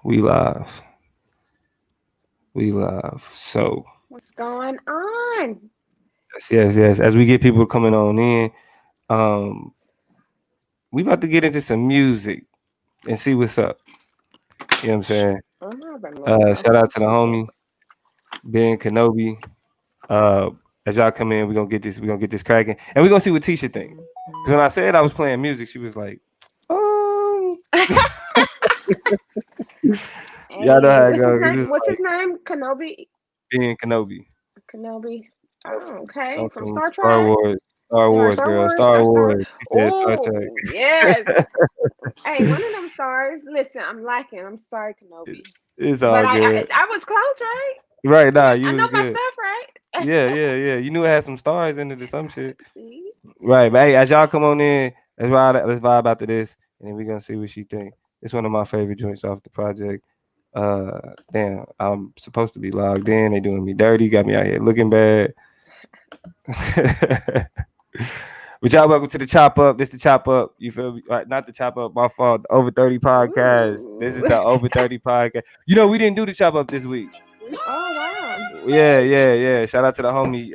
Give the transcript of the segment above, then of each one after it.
We live. We live. So What's going on? yes. As we get people coming on in, um, we about to get into some music and see what's up. You know what I'm saying? I've been looking for Shout out some to the music. homie Ben Kenobi. Uh, as y'all come in, we're gonna get this cracking, and we're gonna see what Tisha think. Because when I said I was playing music, she was like, y'all know Hey, how it what's his goes. It's name? just What's like his name? Kenobi. Ben Kenobi. Kenobi. That's Oh, okay. From from Star Star Trek. Wars. Star Or Wars, Star girl. Wars. Star Star. Wars. She said Star Trek. Oh, yes. Hey, one of them stars. Listen, I'm liking. I'm sorry, Kenobi. It's But all I, I, good. I was close, right? Right now, I you know was my good. stuff, right? Yeah. You knew it had some stars in it or some shit. See? Right, but hey, as y'all come on in, let's vibe after this, and then we're gonna see what she think. It's one of my favorite joints off the project. Damn, I'm supposed to be logged in. They doing me dirty, got me out here looking bad. But y'all welcome to the chop up. This the chop up. You feel me? Right, not the chop up, my fault. The Over 30 podcast. This is Ooh. the Over 30 podcast. You know, we didn't do the chop up this week. Oh, wow. Yeah. Shout out to the homie,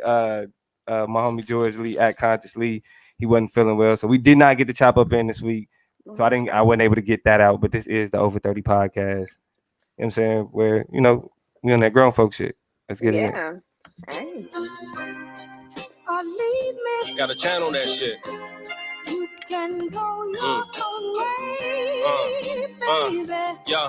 my homie George Lee at Conscious Lee. He wasn't feeling well, so we did not get the chop up in this week. So I wasn't able to get that out. But this is the Over 30 podcast. You know what I'm saying? Where, we on that grown folk shit. Let's get it in. Yeah. Hey. Got a channel that shit. You can go your own way, baby. Yeah.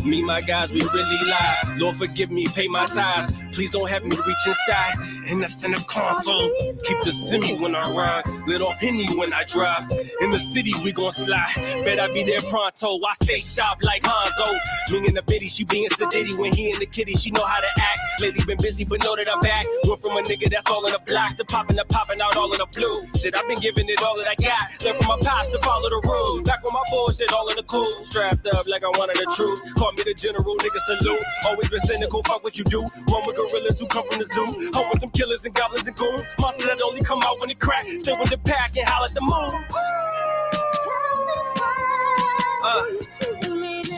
Me, my guys, we really lie. Lord, forgive me, pay my tithes. Please don't have me reach inside. And that's in the console. Keep the semi when I ride. Lit off Henny when I drive. In the city, we gon' slide. Bet I be there pronto. I stay sharp like Hanzo. Me in the biddy, she be in sedity. When he in the kitty, she know how to act. Lately been busy, but know that I'm back. Went from a nigga that's all in the block to popping out all in the blue. Shit, I've been giving it all that I got. Learn from my pops to follow the rules. Back with my bullshit, all in the cool. Strapped up like I'm one of the truth. Call me the general, nigga salute. Always been cynical, fuck what you do. Run with gorillas who come from the zoo. Home with them killers and goblins and goons. Monster that only come out when it crack. Stay with the pack and holler at the moon.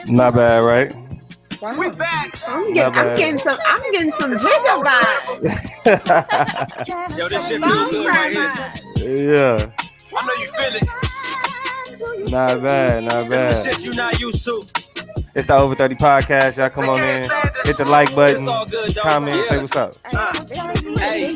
Not bad, right? Wow. We back. I'm getting some jigger vibes. Yo, this shit feel good right here. Yeah. I know you feel it. Not bad. This the shit you not used to. It's the Over 30 podcast. Y'all come on in, hit the like button, It's all good, dog. comment, Yeah. say what's up. Hey,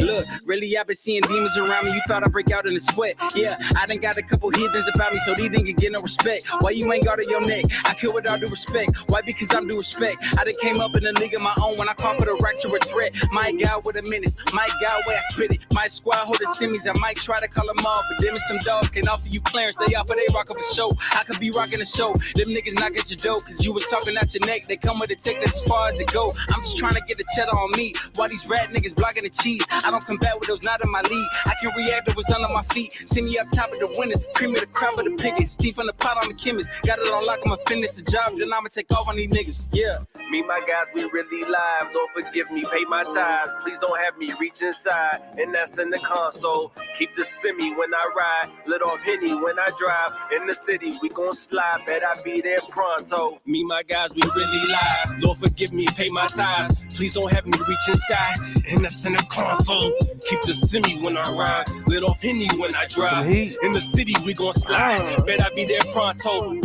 look, really, I've been seeing demons around me. You thought I'd break out in a sweat. Yeah, I done got a couple heathens about me, so these niggas get no respect. Why you ain't guarding your neck? I kill with all due respect. Why? Because I'm due respect. I done came up in a league of my own when I call for the right to a threat. My guy with a menace, my guy where I spit it. My squad hold the semis, I might try to call them all, but them and some dogs can offer you clearance. They offer they rock up a show. I could be rocking a show. Them niggas not get your dope, cause you was talking out your neck. They come with a take that's as far as it go. I'm just trying to get the cheddar on me. Why these rat niggas blocking the cheese? I don't combat with those not in my league. I can react to what's under my feet. See me up top of the winners. Cream of the crop of the pickets. Steve on the pot, I'm a chemist. Got it on lock, I'ma finish the job. Then I'ma take off on these niggas. Yeah. Me, my guys, we really live. Lord, forgive me, pay my tithes. Please don't have me reach inside. And that's in the console. Keep the semi when I ride. Lit off Henny when I drive. In the city, we gon' slide. Bet I be there pronto. Me, my guys, we really live. Lord, forgive me, pay my tithes. Please don't have me reach inside. And that's in the console. Keep the semi when I ride. Lit off Henny when I drive. In the city, we gon' slide. Bet I be there pronto.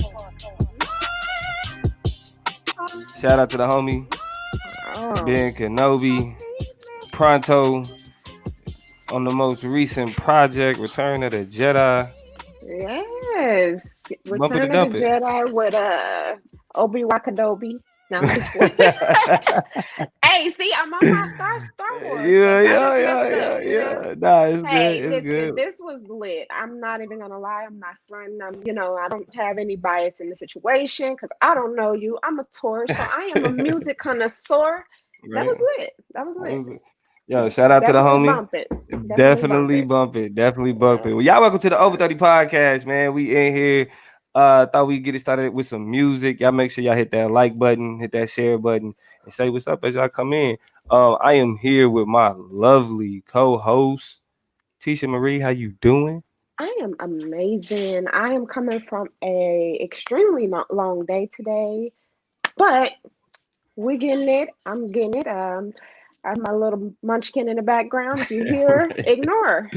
Shout out to the homie Ben Kenobi, Pronto, on the most recent project, Return of the Jedi. Yes. Bump it Return and of dump the it. Jedi with Obi-Wan Kenobi. No, I'm just playing. Hey, see, I'm on my Star Wars. Yeah. Nah, it's Hey, good. It's listen, good. this was lit. I'm not even gonna lie. I'm not fronting. I don't have any bias in the situation because I don't know you. I'm a tourist, so I am a music connoisseur. That was lit. That was lit. Yo, shout out to the Definitely homie. bump it. Definitely bump it. Well, y'all welcome to the Over 30 podcast, man. We in here. Thought we'd get it started with some music. Y'all make sure y'all hit that like button, hit that share button, and say what's up as y'all come in. I am here with my lovely co-host, Tisha Marie. How you doing? I am amazing. I am coming from a extremely long day today, but we're getting it. I'm getting it. I have my little munchkin in the background. If you hear, Right. ignore.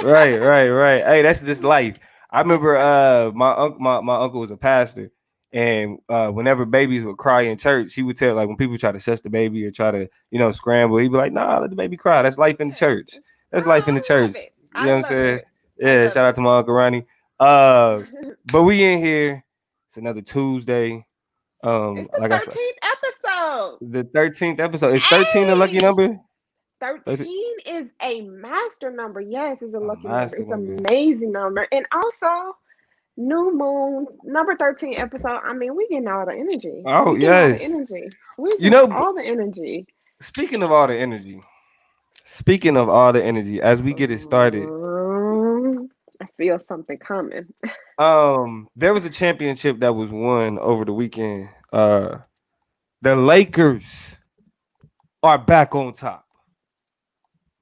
Right. Hey, that's just life. I remember my uncle was a pastor, and whenever babies would cry in church, he would tell, like, when people try to shush the baby or try to, scramble, he'd be like, "Nah, let the baby cry. That's life in the church. That's life in the Oh, I love church." it. You know I what I'm love saying? it. I Yeah, love shout out it. to my uncle Ronnie. Uh, but we in here. It's another Tuesday. It's the Like I said, 13th episode. the 13th episode. Is 13 a lucky Hey, number? 13, 13 is a master number. Yes, it's a a lucky number. master It's an number. amazing number. And also, new moon, number 13 episode. I mean, we getting all the energy. Oh We getting all the yes. energy. We You getting know, all the energy. speaking of all the energy, speaking of all the energy, as we get it started, I feel something coming. there was a championship that was won over the weekend. The Lakers are back on top.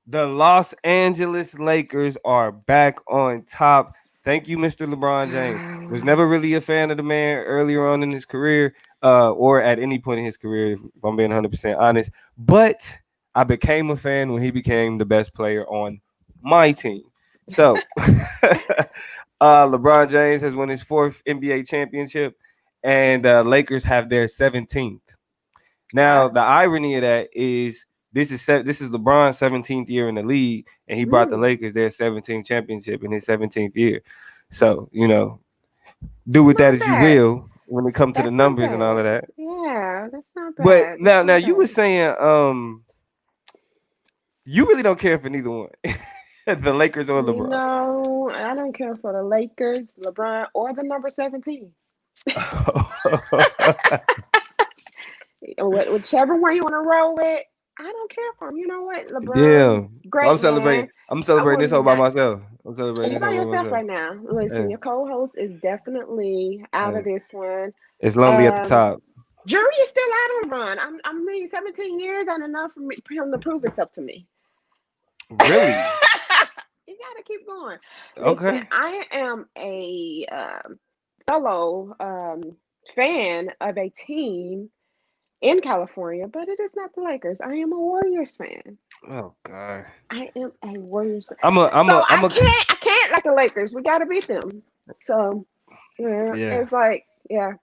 The Los Angeles Lakers are back on top. Thank you, Mr. LeBron James. Was never really a fan of the man earlier on in his career, or at any point in his career, if I'm being 100% honest. But I became a fan when he became the best player on my team. So, LeBron James has won his fourth NBA championship, and Lakers have their 17th. Now, the irony of that is this is LeBron's 17th year in the league, and he brought the Mm, Lakers their 17th championship in his 17th year. So, do that's with that not as you bad. will when it comes to the That's not numbers and all bad. of that. Yeah, that's not But bad. That's now not you were bad. saying you really don't care for neither one, the Lakers or LeBron. I don't care for the Lakers, LeBron, or the number 17. Whichever one you want to roll with, I don't care for him. You know what? LeBron, Damn. So I'm great man. celebrating. I'm I celebrating will this whole by not. myself. I'm celebrating You this by whole by yourself myself. right now. Listen, Yeah, your co-host is definitely out yeah. of this one. It's lonely at the Um, top. Jury is still out on Ron. I mean, 17 years ain't enough for him to prove himself to me. Really? You gotta keep going. Listen, Okay. I am a fellow fan of a team in California, but it is not the Lakers. I am a Warriors fan. Oh God. I am a Warriors fan. I'm a I'm So a I'm a I can't like the Lakers. We gotta beat them. So yeah, yeah. it's like yeah,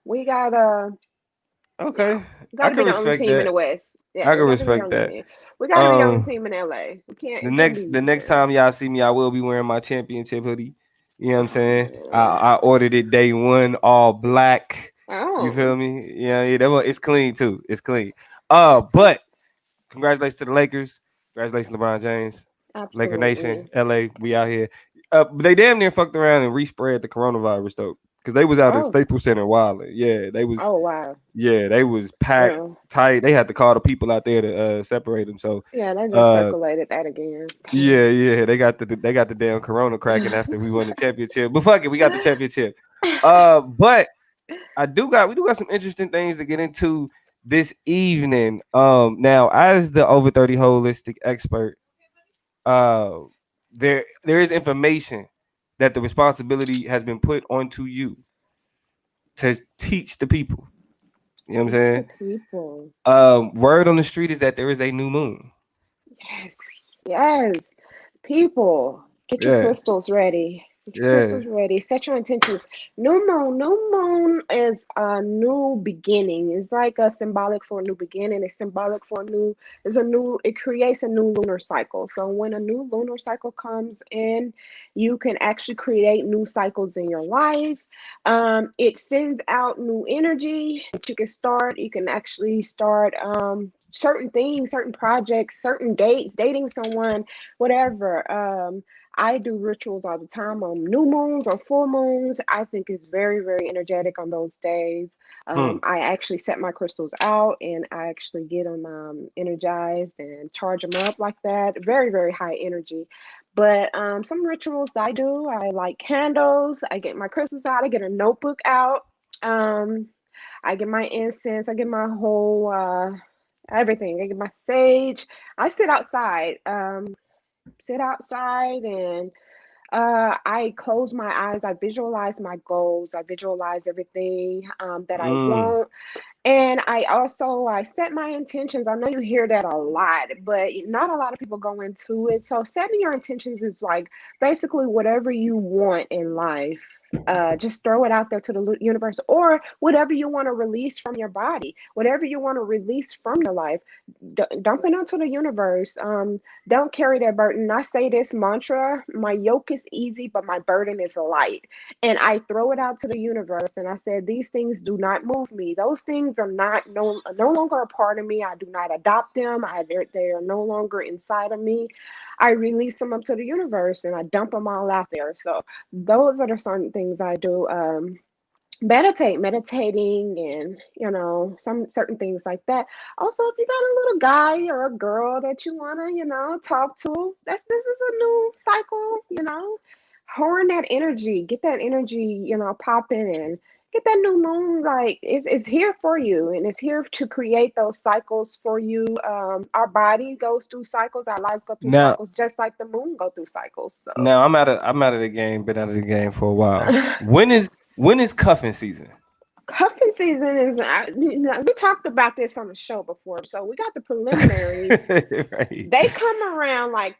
you Okay. know, we I gotta can be the only respect team in that. the West. I Yeah, can we gotta be the respect only that. team. We gotta be the only Um team in LA. the It can't be next nothing. time y'all see me, I will be wearing my championship hoodie. You know what I'm saying? I Oh, ordered it day one, all black. You oh, feel me? Yeah, that one, it's clean too. It's clean. But congratulations to the Lakers. Congratulations, LeBron James. Laker Nation, absolutely. LA, we out here. But they damn near fucked around and respread the coronavirus though. Because they was out at Oh, Staples Center wilding. oh wow. They was packed Well, tight. They had to call the people out there to separate them. So yeah, they just uh circulated that again. yeah, they got the damn corona cracking after we won the championship. But fuck it, we got the championship. But we do got some interesting things to get into this evening. Now as the over 30 holistic expert, uh there is information that the responsibility has been put onto you to teach the people. You know what I'm Teach the saying? people. Word on the street is that there is a new moon. Yes, yes. People, get your Yeah, crystals ready. Get your yeah. crystals ready. Set your intentions. New moon is a new beginning. It's like a symbolic for a new beginning. It's symbolic for a new, it creates a new lunar cycle. So when a new lunar cycle comes in, you can actually create new cycles in your life. It sends out new energy that you can start. You can actually start certain things, certain projects, certain dates, dating someone, whatever. I do rituals all the time on new moons or full moons. I think it's very, very energetic on those days. Hmm. I actually set my crystals out and I actually get them energized and charge them up like that. Very, very high energy. But some rituals that I do, I light candles, I get my crystals out, I get a notebook out. Um, I get my incense, I get my whole everything. I get my sage. I sit outside and I close my eyes. I visualize my goals. I visualize everything that I Mm. want. And I set my intentions. I know you hear that a lot, but not a lot of people go into it. So setting your intentions is like basically whatever you want in life. Just throw it out there to the universe, or whatever you want to release from your body, whatever you want to release from your life, dump it onto the universe. Don't carry that burden. I say this mantra: my yoke is easy, but my burden is light. And I throw it out to the universe, and I said, these things do not move me. Those things are not no longer a part of me. I do not adopt them. They are no longer inside of me. I release them up to the universe, and I dump them all out there. So those are the certain things I do. Meditating, and some certain things like that. Also, if you got a little guy or a girl that you want to talk to, this is a new cycle. Horn that energy, get that energy popping, and get that new moon. Like, it's here for you, and it's here to create those cycles for you. Our body goes through cycles, our lives go through Now, cycles, just like the moon go through cycles. So now I'm out of the game. Been out of the game for a while. When is cuffing season? cuffing season is, we talked about this on the show before. So we got the preliminaries. Right. They come around like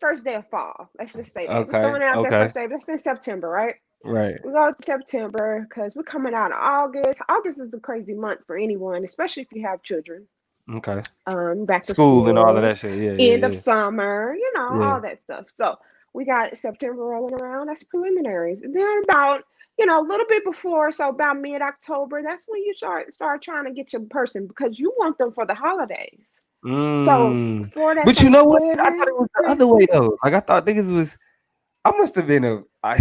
first day of fall. Let's just say that. We're Okay. throwing it out there Okay. first day. That's in September, right? Right. We go to September because we're coming out of August. August is a crazy month for anyone, especially if you have children. Okay. Back to School and all of school, that shit. Yeah. end Yeah. of summer, Yeah. all that stuff. So we got September rolling around. That's preliminaries. And then about, a little bit before, so about mid-October, that's when you start trying to get your person, because you want them for the holidays. So Mm. for that But you know what? I thought Thanksgiving, it was the other way Christmas. though. Like I thought niggas was. I must have been a. I.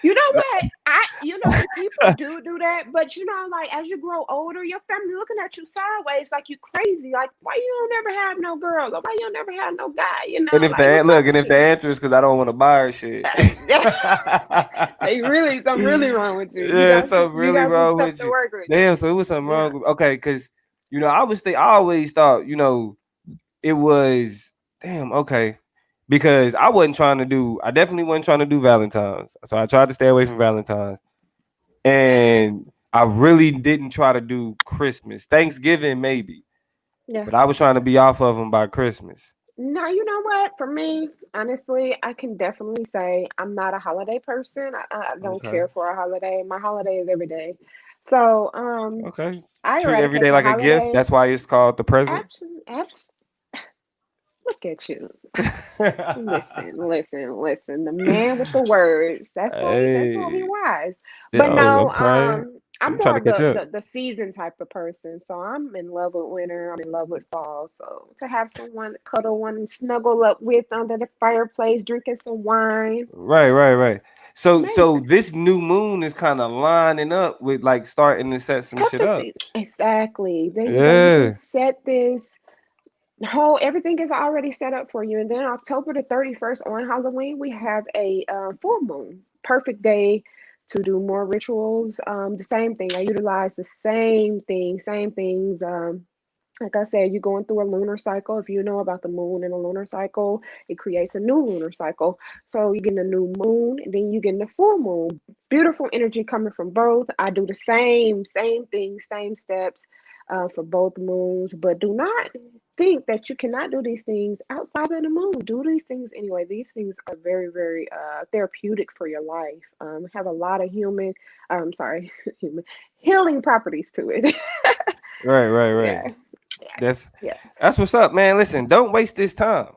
You know what? People do that, but like as you grow older, your family looking at you sideways like you crazy. Like, why you don't never have no girl? Or why you don't never have no guy? And if Like, the what's up look, and with if the you? answer is because I don't want to buy her shit. They really something really wrong with you. Yeah, something You really got some wrong stuff with to you. work with. Damn, so it was something Yeah. wrong. Okay, because I always thought, it was damn okay. Because I definitely wasn't trying to do Valentine's. So I tried to stay away from Valentine's. And I really didn't try to do Christmas. Thanksgiving, maybe. Yeah. But I was trying to be off of them by Christmas. No, you know what? For me, honestly, I can definitely say I'm not a holiday person. I don't Okay. care for a holiday. My holiday is every day. So, Okay. I Treat every eradicate day the like a gift. holiday. That's why it's called the present. Absolutely. Look at you. Listen. The man with the words. That's why he Hey. wise. Yeah, But no, I'm trying. I'm I'm trying more to catch up. the season type of person. So I'm in love with winter. I'm in love with fall. So to have someone to cuddle one and snuggle up with under the fireplace, drinking some wine, Right. So amazing. this new moon is kind of lining up with like starting to set some shit Cuffing up. season. Exactly. There you go. You can Yeah. set this whole everything is already set up for you. And then October the 31st on Halloween, we have a full moon. Perfect day to do more rituals. The same thing. I utilize the same things. Like I said, you're going through a lunar cycle. If you know about the moon and a lunar cycle, it creates a new lunar cycle. So you get a new moon, and then you get the full moon. Beautiful energy coming from both. I do the same thing, same steps for both moons. But do not think that you cannot do these things outside of the moon. Do these things anyway. These things are very, very therapeutic for your life. Have a lot of sorry, human healing properties to it. Right. Yeah. That's Yes. that's what's up, man. Listen, don't waste this time.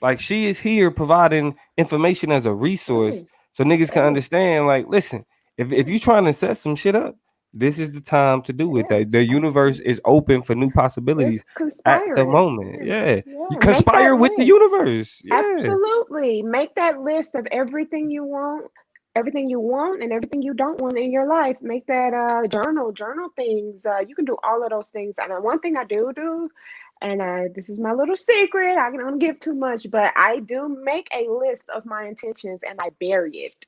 Like she is here providing information as a resource Right. so niggas can It is. understand. Like, listen, if Yeah. you trying to set some shit up, this is the time to do it. Yeah. The universe Absolutely. is open for new It's possibilities at the conspiring. moment. Yeah. Yeah. You Yeah. Make that conspire with the list. universe. Yeah. Absolutely. Make that list of everything you want and everything you don't want in your life. Make that journal things. You can do all of those things. And one thing I do, and this is my little secret, I don't give too much, but I do make a list of my intentions and I bury it.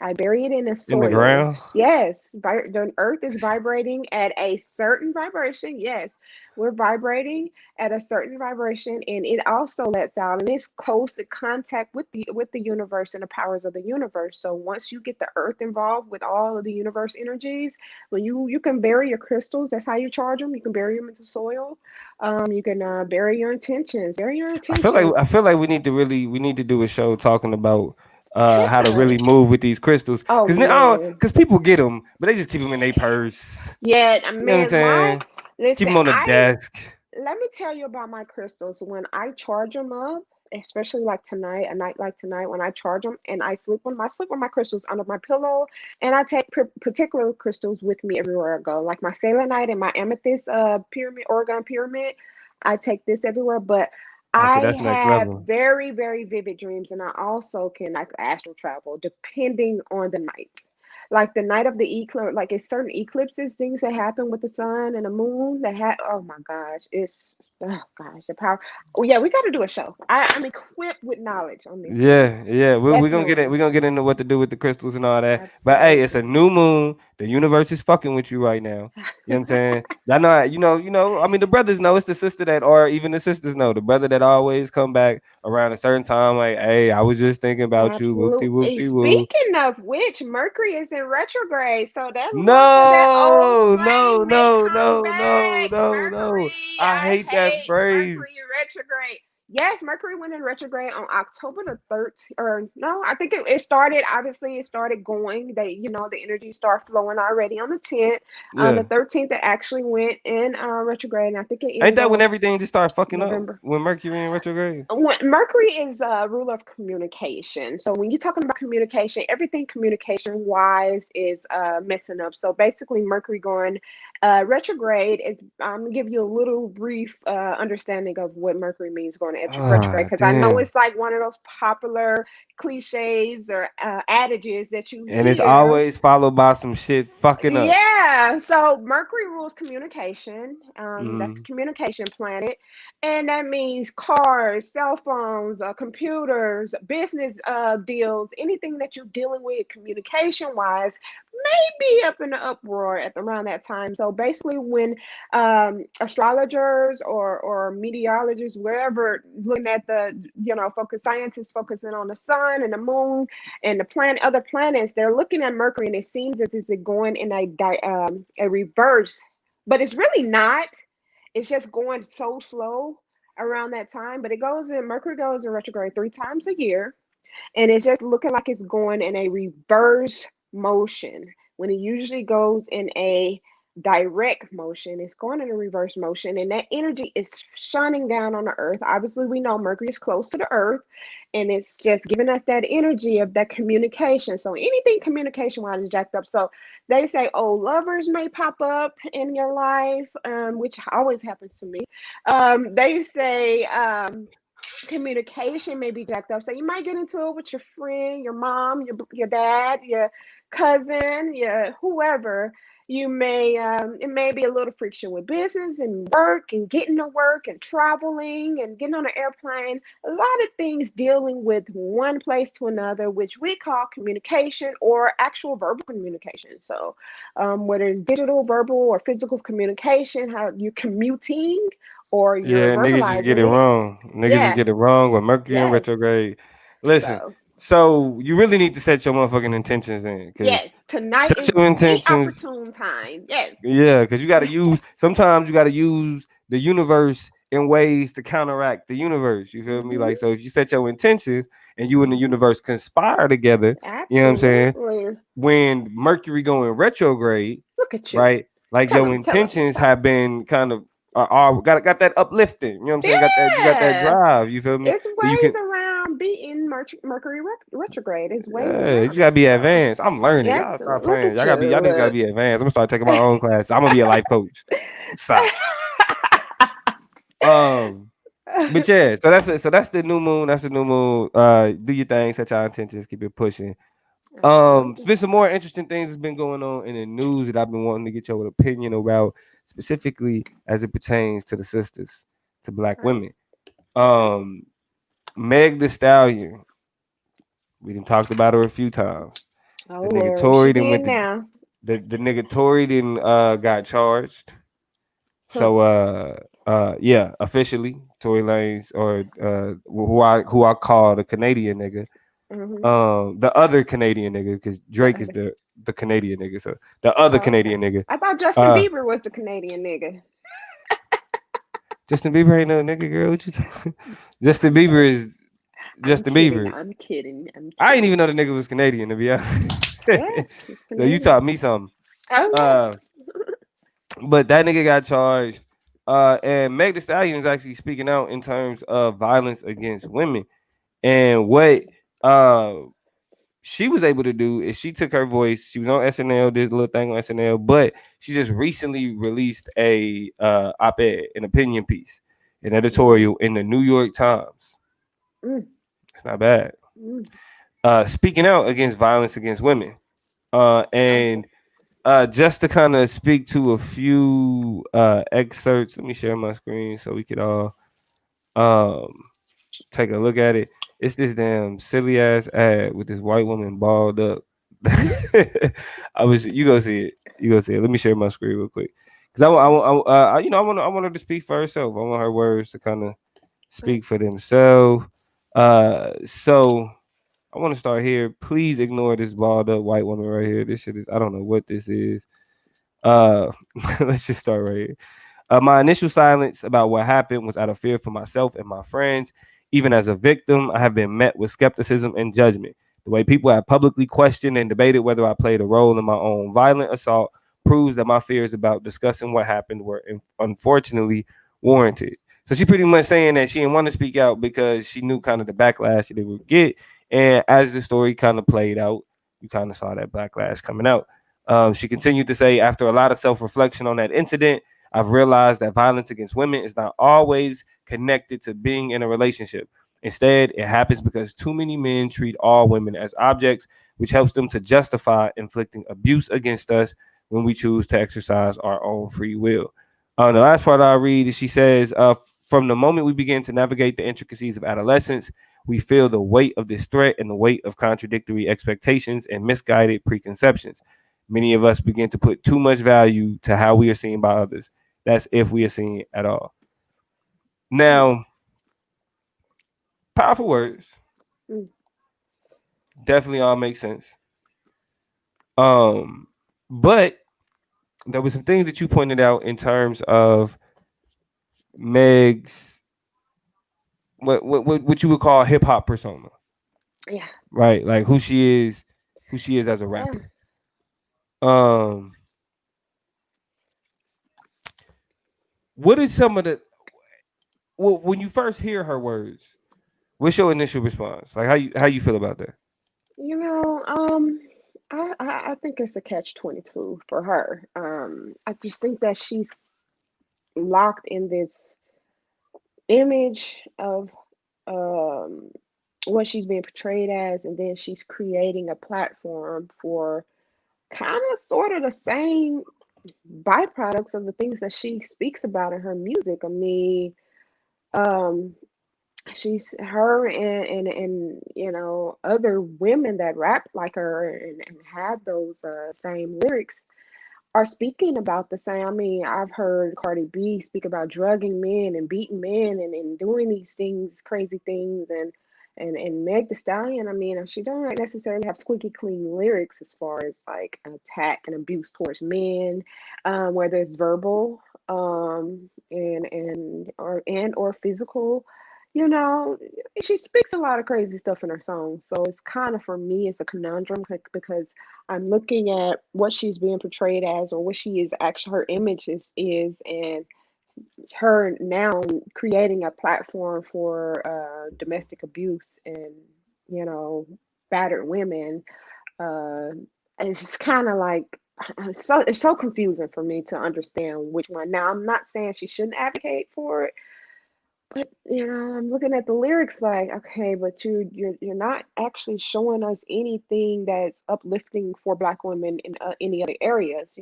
I bury it in the In the soil. ground. Yes, the earth is vibrating at a certain vibration. Yes, we're vibrating at a certain vibration, and it also lets out, and it's close in contact with the universe and the powers of the universe. So once you get the earth involved with all of the universe energies, when you can bury your crystals, that's how you charge them. You can bury them into soil. You can bury your intentions. Bury your intentions. I feel like we need to do a show talking about how to Yeah. really move with these crystals Oh man. because people get them but they just keep them in their purse. Yeah, You know what I'm man, saying? Just keep listen, them on the I desk. let me tell you about my crystals. When I charge them up, especially like tonight, a night like tonight, when I charge them and I sleep with my crystals under my pillow, and I take particular crystals with me everywhere I go, like my selenite and my amethyst pyramid, Oregon pyramid. I take this everywhere, but Oh, so I that's next have level. very, very vivid dreams, and I also can like astral travel depending on the night. Like the night of the eclipse, like it's certain eclipses, things that happen with the sun and the moon that oh my gosh, it's oh gosh, the power. Oh yeah, we got to do a show. I'm equipped with knowledge on this one. Yeah, yeah. We're gonna get it. Definitely. We're gonna get into what to do with the crystals and all that. But hey, it's a Absolutely. new moon. The universe is fucking with you right now. You know what I'm saying? Y'all know, I mean, the brothers know it's the sister that, or even the sisters know the brother that always come back around a certain time. Like, hey, I was just thinking about you. Whoopty Absolutely. whoopty woo. Speaking of which, Mercury is in retrograde, so that look of that old No, no, flame may no, come no, no, back. no, no. Mercury, I I hate that hate phrase. Mercury retrograde. Yes, Mercury went in retrograde on October the 13th, or no, I think it started, obviously, it started going. The energy start flowing already on the 10th. On the Yeah. 13th, it actually went in retrograde, and I think it Ain't ended that when on everything just started fucking up? November. When Mercury in retrograde? Mercury is a ruler of communication. So when you're talking about communication, everything communication wise is messing up. So basically, Mercury going retrograde is. I'm gonna give you a little brief understanding of what Mercury means going to retrograde, Ah, because I know damn. it's like one of those popular cliches or adages that you And it's hear. always followed by some shit fucking up. Yeah, so Mercury rules communication. That's the Hmm. communication planet, and that means cars, cell phones, computers, business deals, anything that you're dealing with communication wise may be up in the uproar at around that time. So basically, when astrologers or meteorologists, wherever, looking at the scientists focusing on the sun and the moon and other planets, they're looking at Mercury, and it seems as is it going in a reverse, but it's really not. It's just going so slow around that time. But Mercury goes in retrograde 3 times a year, and it's just looking like it's going in a reverse motion when it usually goes in a direct motion. It's going in a reverse motion, and that energy is shining down on the earth. Obviously, we know Mercury is close to the earth, and it's just giving us that energy of that communication. So anything communication wise is jacked up. So they say old lovers may pop up in your life, which always happens to me. They say communication may be jacked up. So you might get into it with your friend, your mom, your dad, your cousin, your whoever. You may it may be a little friction with business and work and getting to work and traveling and getting on an airplane. A lot of things dealing with one place to another, which we call communication or actual verbal communication. So whether it's digital, verbal, or physical communication, how you're commuting or you're Yeah, niggas just get it verbalizing it. wrong. Niggas just Yeah. get it wrong with Mercury in Yes. retrograde. Listen, So, so you really need to set your motherfucking intentions in, because yes, tonight set is your the intentions. opportune time. Yes. Yeah, because you got to use. Sometimes you got to use the universe in ways to counteract the universe. You feel me? Hmm. Like, so if you set your intentions and you and the universe conspire together, you know what I'm saying? Absolutely. When Mercury go in retrograde, Look at you. right? Like Tell your them, tell them. intentions have been kind of are got that uplifting. You know what I'm saying? You got that Yeah. drive. You feel me? It's So you ways can. around being Mercury retrograde. It's ways Yeah, you around gotta it. be So, advanced. I'm learning. yeah, Y'all stop absolutely. Look playing. at Y'all niggas gotta you. be advanced. I'm gonna start taking my own classes. I'm gonna be a life coach. Stop. Um, but yeah, so that's the new moon. That's the new moon. Do your thing, set your intentions, keep it pushing. It's Absolutely. been some more interesting things that's been going on in the news that I've been wanting to get your opinion about, specifically as it pertains to the sisters, to black Right. women. Meg the Stallion. We done talked about her a few times. Oh The nigga Lord, she Tory then did went to now. the nigga Tory then got charged. Huh. So yeah, officially Tory Lanez or who I call the Canadian nigga. Mm-hmm. The other Canadian nigga, because The Drake is other. the Canadian nigga. So the other Oh, okay. Canadian nigga. I thought Justin Uh Bieber was the Canadian nigga. Justin Bieber ain't no nigga, girl. What you talking? Justin Bieber is I'm Justin kidding. Bieber. I'm kidding. I'm I didn't even kidding. know the nigga was Canadian, to be honest. Yes, he's So you Canadian. taught me something. Oh Uh but that nigga got charged. And Meg Thee Stallion is actually speaking out in terms of violence against women. And what uh she was able to do is she took her voice. She was on SNL, did a little thing on SNL, but she just recently released a op-ed, an opinion piece, an yeah. editorial in the New York Times. Mm, It's not bad. mm. Speaking out against violence against women. And Okay. just to kind of speak to a few excerpts, let me share my screen so we could all um take a look at it. It's this damn silly ass ad with this white woman balled up. I was you go see it. You go see it. Let me share my screen real quick because I want her to speak for herself. I want her words to kind of speak for themselves. So I want to start here. Please ignore this balled up white woman right here. This shit is I don't know what this is. Uh, let's just start right here. My initial silence about what happened was out of fear for myself and my friends. Even as a victim, I have been met with skepticism and judgment. The way people have publicly questioned and debated whether I played a role in my own violent assault proves that my fears about discussing what happened were unfortunately warranted. So she pretty much saying that she didn't want to speak out because she knew kind of the backlash that it would get. And as the story kind of played out, you kind of saw that backlash coming out. She continued to say, after a lot of self-reflection on that incident, I've realized that violence against women is not always connected to being in a relationship. Instead, it happens because too many men treat all women as objects, which helps them to justify inflicting abuse against us when we choose to exercise our own free will. The last part I read is she says, from the moment we begin to navigate the intricacies of adolescence, we feel the weight of this threat and the weight of contradictory expectations and misguided preconceptions. Many of us begin to put too much value to how we are seen by others. That's if we are seen at all. Mm, Now, powerful words mm. definitely all make sense. But there were some things that you pointed out in terms of Meg's what you would call hip hop persona, Yeah. right? Like who she is as a Yeah. rapper. Um, what is some of the when you first hear her words? What's your initial response? Like how you feel about that? You know, I think it's a catch-22 for her. I just think that she's locked in this image of um what she's being portrayed as, and then she's creating a platform for kind of sort of the same byproducts of the things that she speaks about in her music. I mean, um, she's her and you know other women that rap like her and have those same lyrics are speaking about the same. I mean, I've heard Cardi B speak about drugging men and beating men and doing these things, crazy things, and Meg Thee Stallion. I mean, she don't necessarily have squeaky clean lyrics as far as like attack and abuse towards men, whether it's verbal, and or physical. You know, she speaks a lot of crazy stuff in her songs. So it's kind of for me, it's a conundrum because I'm looking at what she's being portrayed as or what she is actually her image is and her now creating a platform for domestic abuse and you know battered women. uh it's just kind of like it's so confusing for me to understand which one. Now I'm not saying she shouldn't advocate for it, But I'm looking at the lyrics like, okay, but you're not actually showing us anything that's uplifting for Black women in any other areas.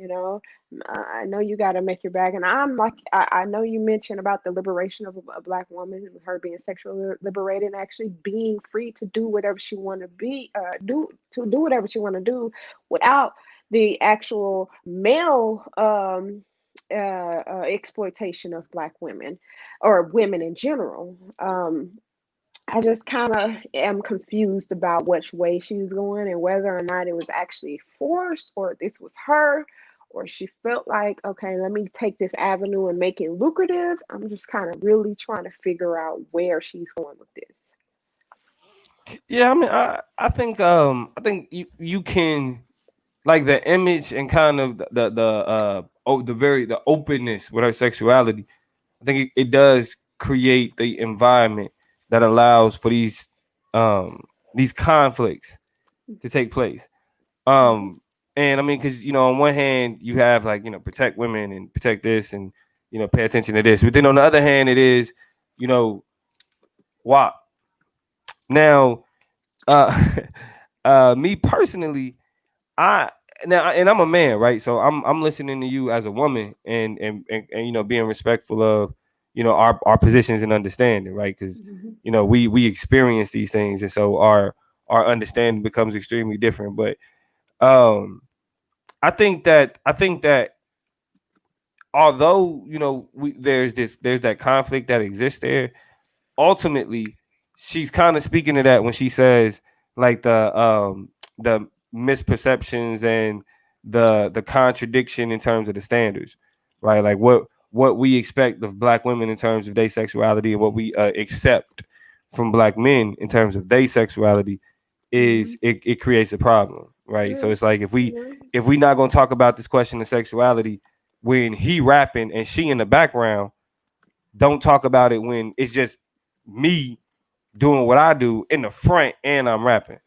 I know you got to make your bag, and I'm like, I know you mentioned about the liberation of a Black woman, her being sexually liberated, and actually being free to do whatever she want to do whatever she want to do without the actual male exploitation of Black women or women in general. I just kind of am confused about which way she's going and whether or not it was actually forced or this was her or she felt like, okay, let me take this avenue and make it lucrative. I'm just kind of really trying to figure out where she's going with this. Yeah, I mean, I think you can like the image and kind of the openness with her sexuality. I think it does create the environment that allows for these conflicts to take place. Mm-hmm. And I mean, because on one hand you have like protect women and protect this and pay attention to this, but then on the other hand it is you know WAP. Now, uh, me personally, I now and I'm a man, right? So I'm listening to you as a woman and being respectful of our positions and understanding, right? Because Mm-hmm. we experience these things, and so our understanding becomes extremely different. But um, I think that although there's that conflict that exists there, ultimately she's kind of speaking to that when she says like the misperceptions and the contradiction in terms of the standards, right? Like what we expect of Black women in terms of their sexuality and what we accept from Black men in terms of their sexuality Mm-hmm. is it creates a problem, right? So Yeah. it's like if we Yeah. if we not gonna talk about this question of sexuality when he rapping and she in the background, don't talk about it when it's just me doing what I do in the front and I'm rapping.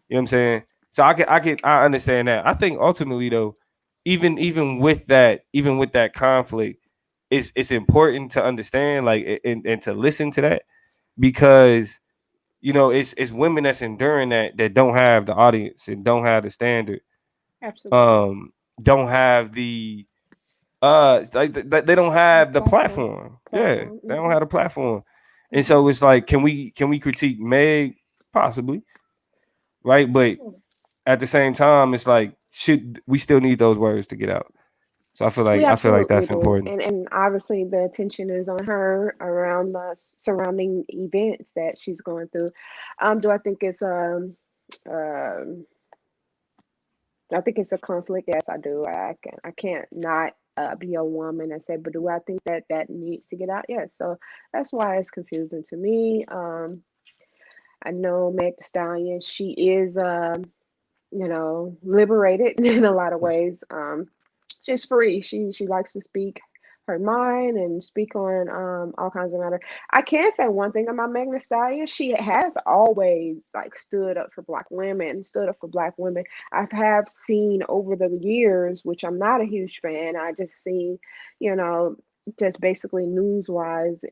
You know what I'm saying? So I understand that. I think ultimately though, even with that conflict, it's important to understand like and to listen to that because it's women that's enduring that don't have the audience and don't have the standard, Absolutely. um, don't have the like they don't The have the platform. platform. Yeah, Platform. they don't Mm-hmm. have the platform. And Mm-hmm. so it's like, can we critique Meg? Possibly, right? But at the same time, it's like, should we still need those words to get out? So We I feel like absolutely that's do. important. And obviously the attention is on her around the surrounding events that she's going through. Do I think it's um I think it's a conflict? Yes, I do. I can't not be a woman and say, but do I think that that needs to get out? Yes. So that's why it's confusing to me. I know Meg Thee Stallion, she is liberated in a lot of ways. She's free. She likes to speak her mind and speak on all kinds of matter. I can say one thing about Megan Thee Stallion. She has always like stood up for Black women, stood up for Black women. I have seen over the years, which I'm not a huge fan. I just seen, you know, just basically news wise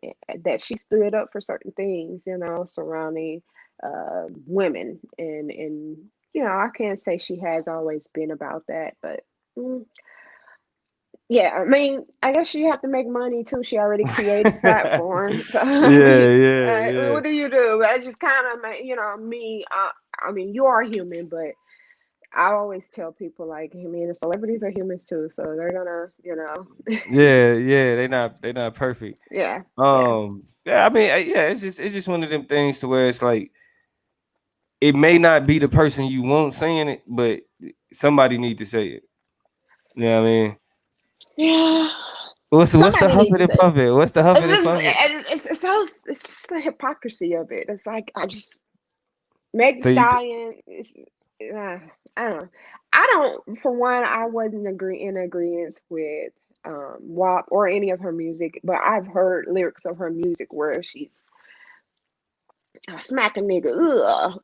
that she stood up for certain things, surrounding women and I can't say she has always been about that, but mm, yeah, I mean, I guess you have to make money too. She already created a platform, so I Yeah, mean, yeah, yeah. what do you do? I just kind of, me. I mean, you are human, but I always tell people like, I mean, the celebrities are humans too, so they're gonna, Yeah, yeah, they not perfect. yeah, yeah, Yeah, I mean, yeah, it's just one of them things to where it's like it may not be the person you want saying it, but somebody need to say it. You know what I mean? yeah. What's the Somebody needs to huffing say it. puffing? What's the huffing It's and just, puffing? it's just the hypocrisy of it. It's like I just Meg Thee So you Stallion is, uh, I don't know. I don't, for one, I wasn't in agreement with WAP or any of her music, but I've heard lyrics of her music where she's smack a nigga. Ugh.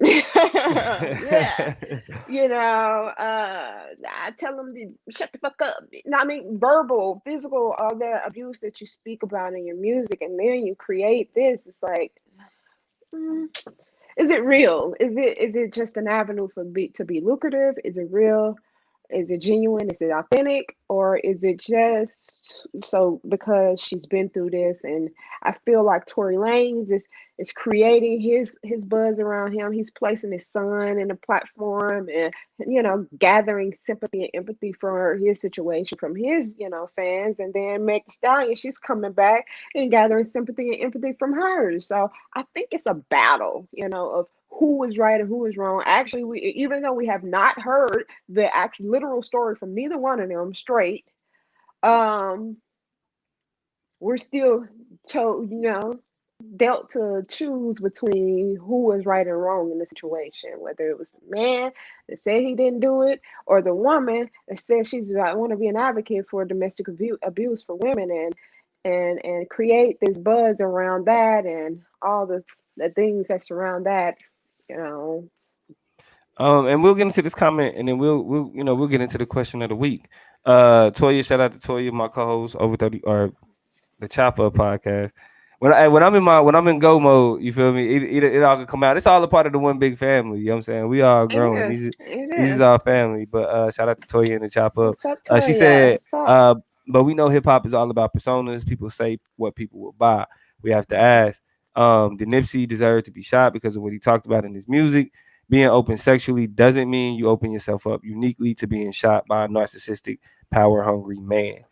Yeah. I tell them to shut the fuck up. No, I mean, verbal, physical, all that abuse that you speak about in your music, and then you create this. It's like, mm, is it real? Is it just an avenue to be lucrative? Is it real? Is it genuine? Is it authentic? Or is it just so because she's been through this? And I feel like Tory Lanez is creating his buzz around him. He's placing his son in a platform and gathering sympathy and empathy for his situation from his fans. And then Meg Thee Stallion, she's coming back and gathering sympathy and empathy from hers. So I think it's a battle, of who is right and who is wrong. Actually, even though we have not heard the actual literal story from neither one of them straight, we're still dealt to choose between who was right and wrong in the situation, whether it was the man that said he didn't do it or the woman that said I want to be an advocate for domestic abuse for women and create this buzz around that and all the things that surround that. And we'll get into this comment, and then we'll get into the question of the week. Toya, shout out to Toya, my co-host, Over 30 or the Chopper Podcast. When I'm in go mode, you feel me? It all can come out. It's all a part of the one big family. You know what I'm saying? We all growing. These is our family. But shout out to Toya and the Chopper. She said, but we know hip hop is all about personas. People say what people will buy. We have to ask, did Nipsey deserve to be shot because of what he talked about in his music? Being open sexually doesn't mean you open yourself up uniquely to being shot by a narcissistic, power-hungry man.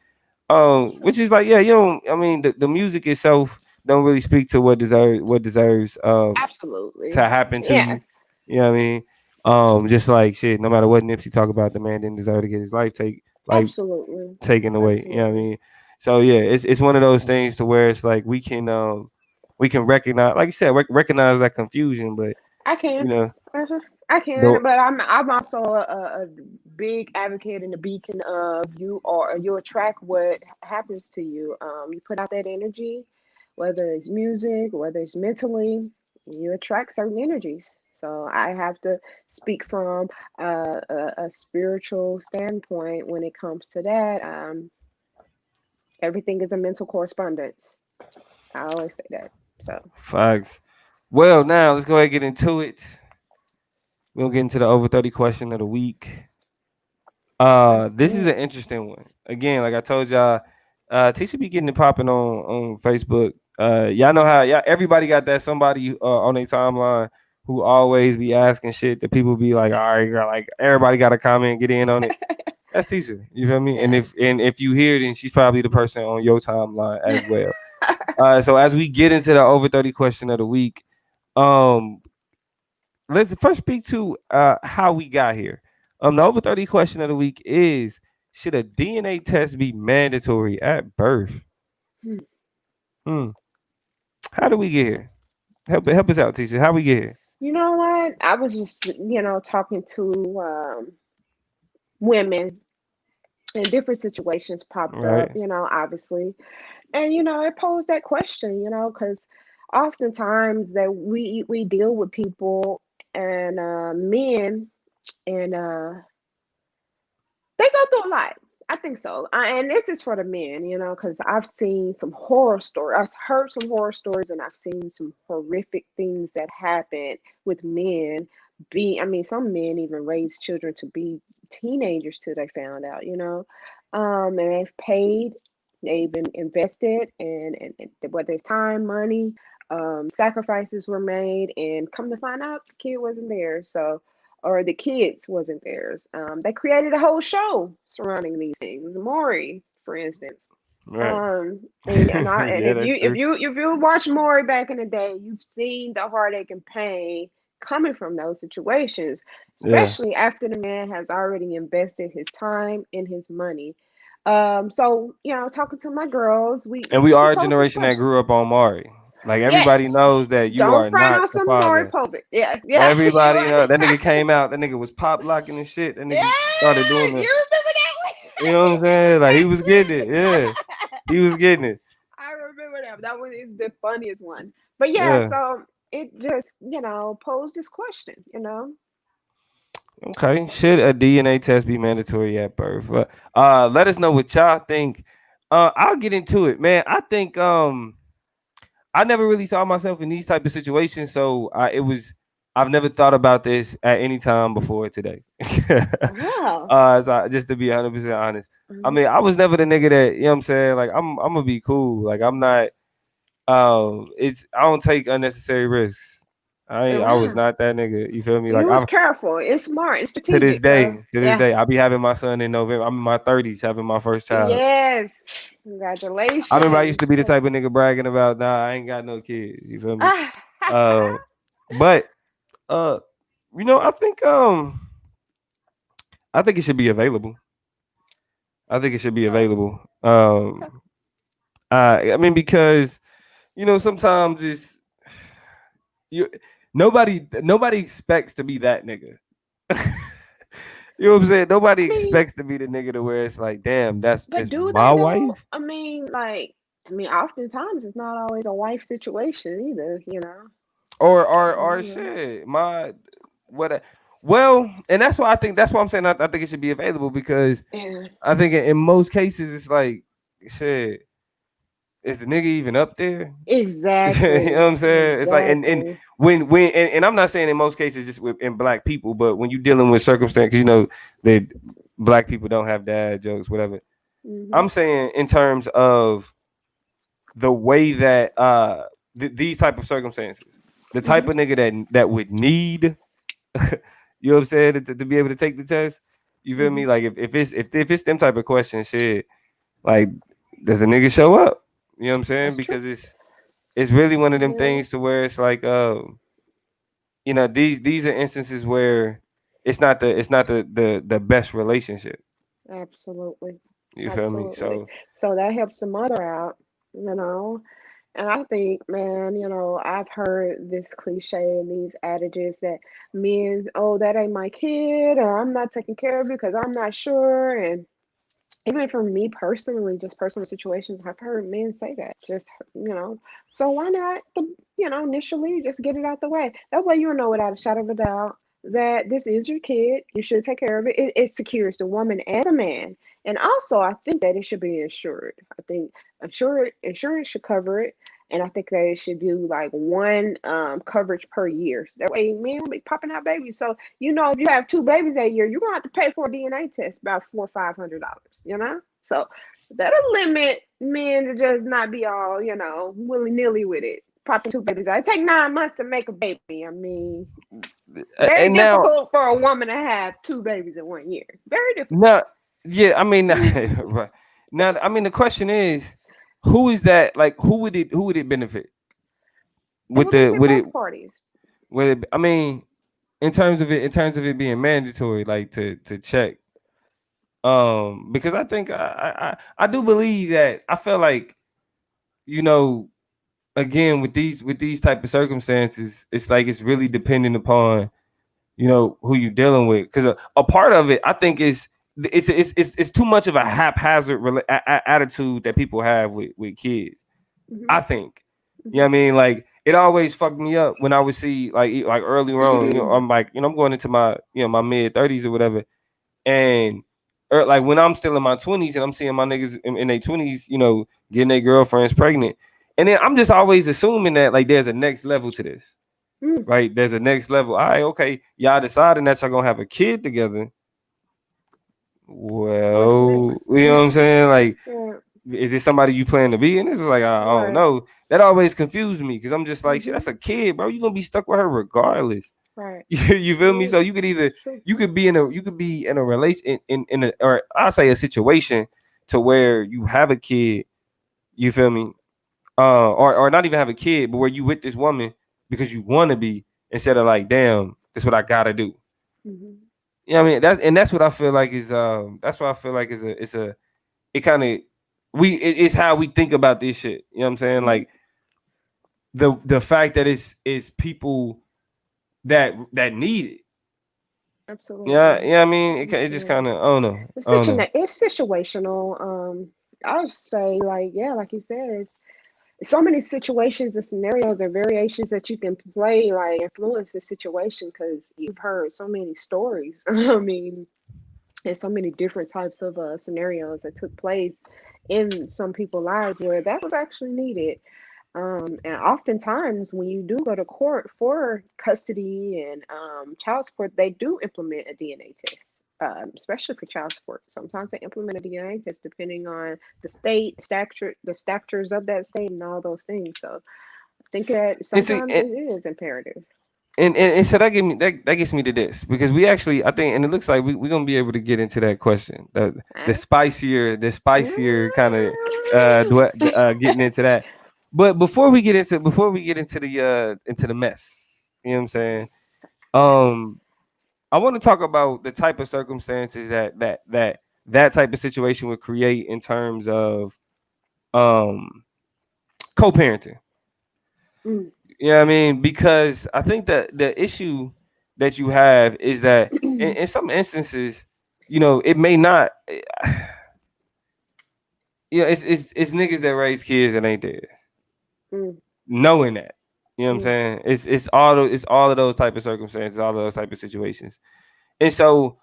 Which is like, the music itself don't really speak to what deserves absolutely to happen to you. You know what I mean? Just like shit, no matter what Nipsey talk about, the man didn't deserve to get his life taken away. Absolutely. You know what I mean? So yeah, it's one of those things to where it's like we can recognize, like you said, recognize that confusion, but I can. I can, but I'm also a big advocate and a beacon of you attract what happens to you. You put out that energy, whether it's music, whether it's mentally, you attract certain energies. So I have to speak from a spiritual standpoint when it comes to that. Everything is a mental correspondence. I always say that. So facts. Well, now let's go ahead and get into it. We'll get into the over 30 question of the week. This is an interesting one. Again, like I told y'all, Tisha be getting it popping on Facebook. Y'all know how everybody got that somebody on their timeline who always be asking shit that people be like, all right, girl, like everybody got a comment, get in on it. That's Tisha. You feel me? Yeah. And if you hear it, then she's probably the person on your timeline as well. So as we get into the over 30 question of the week, let's first speak to how we got here. The over 30 question of the week is: should a DNA test be mandatory at birth? How do we get here? Help us out, teacher. How we get here? You know what? I was just talking to women in different situations popped up. Obviously, and it posed that question. Because oftentimes that we deal with people and men, and they go through a lot. I think so. And this is for the men, because I've seen some horror stories. I've heard some horror stories, and I've seen some horrific things that happen with men. Some men even raise children to be teenagers till they found out, and they've paid, they've been invested, and whether it's time, money, sacrifices were made, and come to find out the kid wasn't there. Or the kids wasn't theirs. They created a whole show surrounding these things. Maury, for instance. Right. If you watch Maury back in the day, you've seen the heartache and pain coming from those situations, especially after the man has already invested his time and his money. So talking to my girls, we are a generation that grew up on Maury. Like everybody knows that you are not the father. Yeah. Everybody know that nigga came out. That nigga was pop locking and shit. That nigga started doing it. You remember that one? You know what I'm saying? Like he was getting it. Yeah, he was getting it. I remember that. That one is the funniest one. But yeah. So it just, posed this question, Okay. Should a DNA test be mandatory at birth? Let us know what y'all think. I'll get into it, man. I think I never really saw myself in these type of situations, so I've never thought about this at any time before today. Wow. Just to be 100% honest, I Mhm. mean, I was never the nigga that, you know what I'm saying. Like, I'm gonna be cool. Like, I'm not. I don't take unnecessary risks. I was Wow. not that nigga. You feel me? Like, You was I'm careful. It's smart. It's to this strategic. day. So To this yeah. day, I'll be having my son in November. I'm in my 30s, having my first child. Yes. I remember I used Congratulations. to be the Yes. type of nigga bragging about, nah, I ain't got no kids. You feel me? Ah. Uh, but uh, I think it should be available. I think it should be available. I mean, because sometimes it's you. Nobody expects to be that nigga. You know what I'm saying? Nobody I mean, expects to be the nigga to where it's like, damn, but it's do my they though? wife. I mean, oftentimes it's not always a wife situation either. Or Mhm. shit, my what? Well, and that's why I'm saying I think it should be available because Yeah. I think in most cases it's like shit. Is the nigga even up there? You know what Exactly. I'm saying? It's like and Exactly. and I'm not saying in most cases just in black people, but when you're dealing with circumstances, that black people don't have dad jokes, whatever. Hmm. I'm saying in terms of the way that these type of circumstances, the type Hmm. of nigga that would need, you know what I'm saying, to be able to take the test. You feel Hmm. me? Like if it's them type of questions, shit, like does a nigga show up? You know what I'm saying? That's true. Because it's really one of them Yeah. things to where it's like these are instances where it's not the best relationship. Absolutely. You feel me? Absolutely. So So that helps the mother out, you know. And I think, man, I've heard this cliche and these adages that men, oh, that ain't my kid, or I'm not taking care of it because I'm not sure. And even for me personally, just personal situations, I've heard men say that. So why not, initially just get it out the way? That way you'll know without a shadow of a doubt that this is your kid. You should take care of it. It secures the woman and the man. And also, I think that it should be insured. I think insurance should cover it. And I think that it should do like one coverage per year. That way, men will be popping out babies. So if you have two babies that year, you're gonna have to pay for a DNA test about $400 or $500. So that'll limit men to just not be all willy nilly with it. Popping two babies out. It take 9 months to make a baby. I mean, very and now difficult for a woman to have two babies in 1 year. Very difficult. now yeah, I mean right. Now I mean the question is, who is that, like who would it benefit It with will the benefit both parties. I mean in terms of it being mandatory, like to check. Because I think I do believe that I feel like, you know, again with these type of circumstances, it's like it's really dependent upon, who you're dealing with. Because a part of it, I think, is it's too much of a haphazard attitude that people have with kids. Hmm. I think. You know what Hmm. I mean? Like, it always fucked me up when I would see like earlier on. I'm like, I'm going into my mid 30s or whatever, and like when I'm still in my 20s and I'm seeing my niggas in their 20s, getting their girlfriends pregnant, and then I'm just always assuming that like there's a next level to this, Mm. right? There's a next level. All right, okay, y'all deciding that y'all gonna have a kid together. What's Well, next? you know what I'm saying? Like, Yeah. is this somebody you plan to be? And this is like, I don't Right. know. That always confused me because I'm just like, shit, Hmm. that's a kid, bro. You gonna be stuck with her regardless. Right. You feel me? Yeah. So you could either It's true. you could be in a relation in a, or I say a situation to where you have a kid. You feel me? Or not even have a kid, but where you with this woman because you want to be, instead of like, damn, that's what I gotta do. Hmm. You know what I mean? That's what I feel like is that's what I feel like is a it kind of it's how we think about this shit. You know what I'm saying? Hmm. Like the fact that it's people that need it. Yeah, Absolutely. yeah. I mean, it just Absolutely. kind of, I don't know. I don't know. It's situational. I would say, like, yeah, like you said, so many situations and scenarios and variations that you can play, like influence the situation, because you've heard so many stories. I mean, and so many different types of scenarios that took place in some people's lives where that was actually needed. And oftentimes, when you do go to court for custody and child support, they do implement a DNA test, especially for child support. Sometimes they implement a DNA test depending on the state, the statutes of that state, and all those things. So I think that And see, sometimes it is imperative. and so that give me that gets me to this, because we actually, I think, and it looks like we're gonna be able to get into that question, the Huh? spicier kind of getting into that. But before we get into the mess, you know what I'm saying? Um, I want to talk about the type of circumstances that type of situation would create in terms of um co-parenting. Mm. You know what I mean? Because I think that the issue that you have is that in some instances, it may not. It's niggas that raise kids that ain't there. Mm. Knowing that, you know what I'm Mm. saying? It's all of those type of circumstances, all of those type of situations, and so